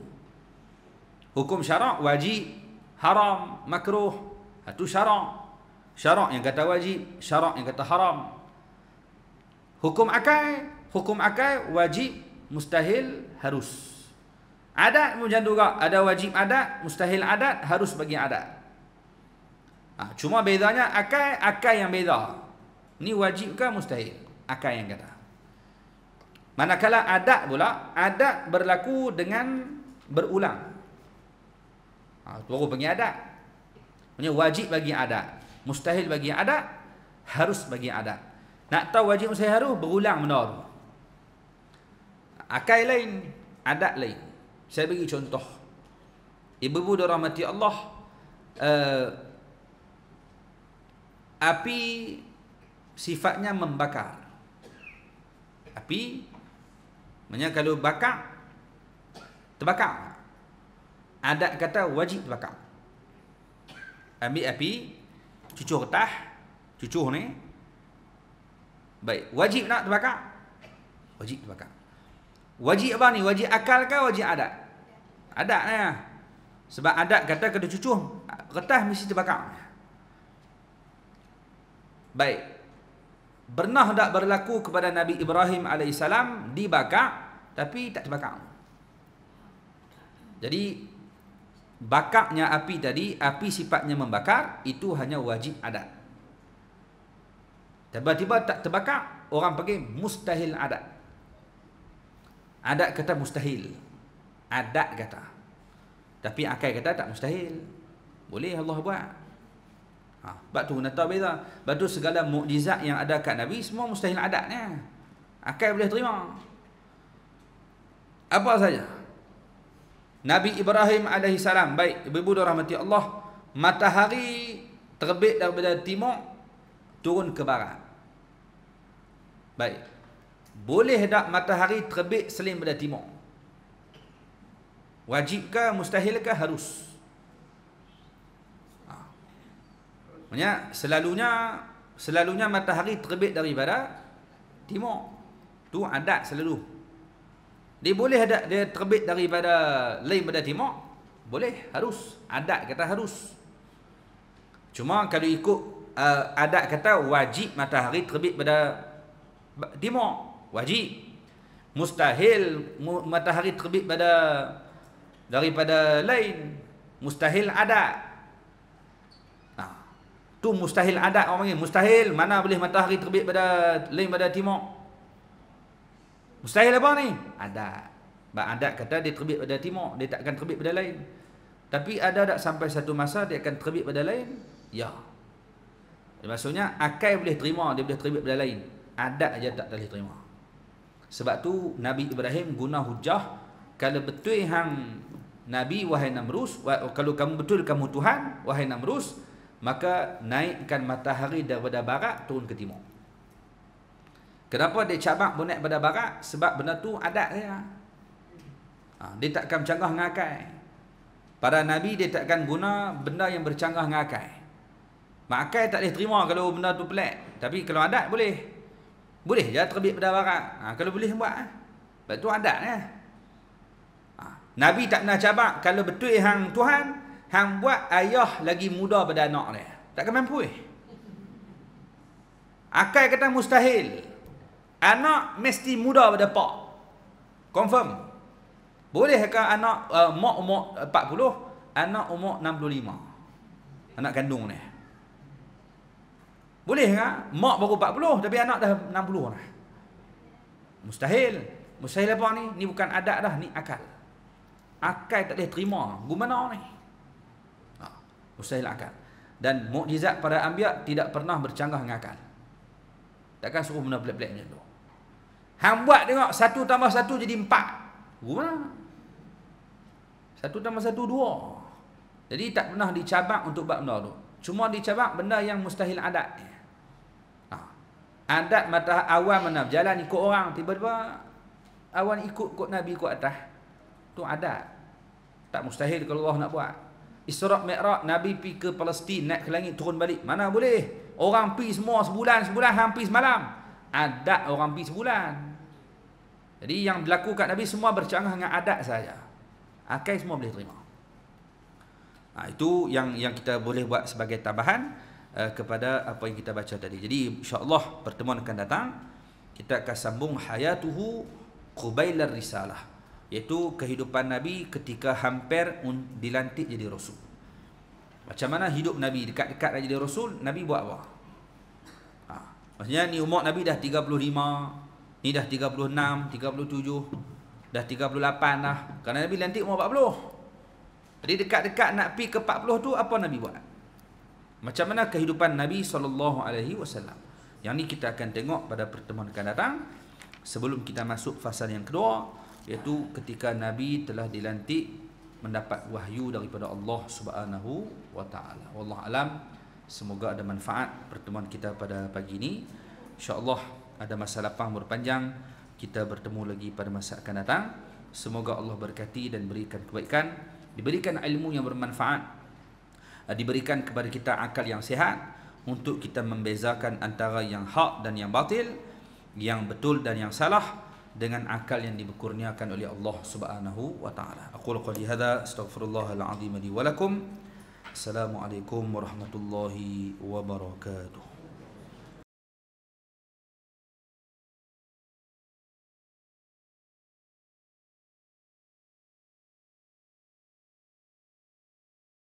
Hukum syarak, wajib, haram, makruh. Itu syarak. Syarak yang kata wajib, syarak yang kata haram. Hukum akal, wajib, mustahil, harus. Adat macam tu juga, ada wajib adat, mustahil adat, harus bagi adat. Cuma bezanya akal yang beza. Ni wajib ke mustahil? Akal yang kata. Manakala adat pula, adat berlaku dengan berulang. Tu baru panggil adat. Maksudnya wajib bagi adat, mustahil bagi adat, harus bagi adat. Nak tahu wajib mustahil harus, berulang benda tu. Akal lain, adat lain. Saya bagi contoh. Ibu-ibu dirahmati Allah, api sifatnya membakar. Api, maksudnya kalau bakar, terbakar. Adat kata wajib terbakar. Ambil api, cucur getah, cucur ni, Baik, wajib nak terbakar? Wajib terbakar. Wajib apa ni? Wajib akal ke wajib adat? Adat lah. Sebab adat kata kena cucuh kertas mesti terbakar. Baik. Pernah tak berlaku kepada Nabi Ibrahim AS dibakar tapi tak terbakar. Jadi bakarnya api tadi, api sifatnya membakar, itu hanya wajib adat. Tiba-tiba tak terbakar, orang panggil mustahil adat. Adat kata mustahil. Adat kata. Tapi akal kata tak mustahil. Boleh Allah buat. Sebab tu nak tahu beza. Sebab tu segala mukjizat yang ada kat Nabi semua mustahil adatnya. Akal boleh terima. Apa saja. Nabi Ibrahim AS, baik ibu-ibu rahmati Allah, matahari terbit daripada timur turun ke barat. Baik. Boleh tak matahari terbit selain daripada timur? Wajib ke, mustahil ke, harus? Maksudnya selalunya matahari terbit daripada timur. Tu adat selalu. Dia boleh ada dia terbit daripada lain pada timur? Boleh, harus. Adat kata harus. Cuma kalau ikut adat kata wajib matahari terbit pada timur, wajib. Mustahil matahari terbit daripada lain, mustahil adat. Tu mustahil adat orang panggil. Mustahil, mana boleh matahari terbit pada lain pada timur? Mustahil apa ni? Adat. Sebab adat kata dia terbit pada timur, dia tak akan terbit pada lain. Tapi ada tak sampai satu masa dia akan terbit pada lain? Ya. Maksudnya akal boleh terima dia boleh terbit pada lain. Adat aja tak boleh terima. Sebab tu Nabi Ibrahim guna hujah, kalau betul hang Nabi wahai Namrus, kalau kamu betul kamu Tuhan wahai Namrus, maka naikkan matahari daripada barat turun ke timur. Kenapa dia cabak naik pada barat? Sebab benda tu adat dia. Dia takkan bercanggah dengan akal. Para Nabi dia takkan guna benda yang bercanggah dengan akal. Mak akal tak boleh terima kalau benda tu pelik. Tapi kalau adat boleh. Boleh je terbit pada barat. Kalau boleh buat. Sebab tu adat ya. Nabi tak pernah cabak kalau betul hang Tuhan, hang buat ayah lagi muda pada anak dia. Takkan mampu. Akal kata mustahil. Anak mesti muda pada pak. Confirm. Bolehkah anak mak umur 40, anak umur 65? Anak kandung ni. Boleh tak? Mak baru 40 tapi anak dah 60 dah. Mustahil. Mustahil apa ni? Ni bukan adat dah, ni akal. Akal tak boleh terima. Gimana ni? Mustahil akal. Dan mukjizat para anbiya tidak pernah bercanggah dengan akal. Takkan suruh benda pelik-pelik macam tu. Hang buat tengok 1 tambah 1 jadi 4. Gimana? 1 tambah 1 2. Jadi tak pernah dicabak untuk buat benda tu. Cuma dicabak benda yang mustahil adat. Adat mata awan mana berjalan ikut orang, tiba-tiba awan ikut Nabi ikut atas. Tu adat. Tak mustahil kalau Allah nak buat. Isra' Mi'raj, Nabi pergi ke Palestin, naik ke langit, turun balik. Mana boleh? Orang pergi semua sebulan, hang pergi semalam. Adat orang pergi sebulan. Jadi yang berlaku kat Nabi semua bercanggah dengan adat saja. Akal semua boleh terima. Itu yang kita boleh buat sebagai tambahan kepada apa yang kita baca tadi. Jadi insya-Allah pertemuan akan datang kita akan sambung hayatuhu qubailar risalah, iaitu kehidupan Nabi ketika hampir dilantik jadi rasul. Macam mana hidup Nabi dekat-dekat jadi rasul, Nabi buat apa? Maksudnya ni umur Nabi dah 35, ni dah 36, 37, dah 38 dah. Kerana Nabi lantik umur 40. Jadi dekat-dekat nak pergi ke 40 tu apa Nabi buat? Macam mana kehidupan Nabi SAW? Yang ni kita akan tengok pada pertemuan akan datang. Sebelum kita masuk fasal yang kedua, iaitu ketika Nabi telah dilantik mendapat wahyu daripada Allah Subhanahu wa taala. Wallahu alam. Semoga ada manfaat pertemuan kita pada pagi ini. Insya-Allah ada masa lapang berpanjang, kita bertemu lagi pada masa akan datang. Semoga Allah berkati dan berikan kebaikan, diberikan ilmu yang bermanfaat, diberikan kepada kita akal yang sihat untuk kita membezakan antara yang hak dan yang batil, yang betul dan yang salah dengan akal yang dikurniakan oleh Allah Subhanahu wa taala. Aqulu qouli hadza astaghfirullahal azim li wa lakum. Assalamualaikum warahmatullahi wabarakatuh.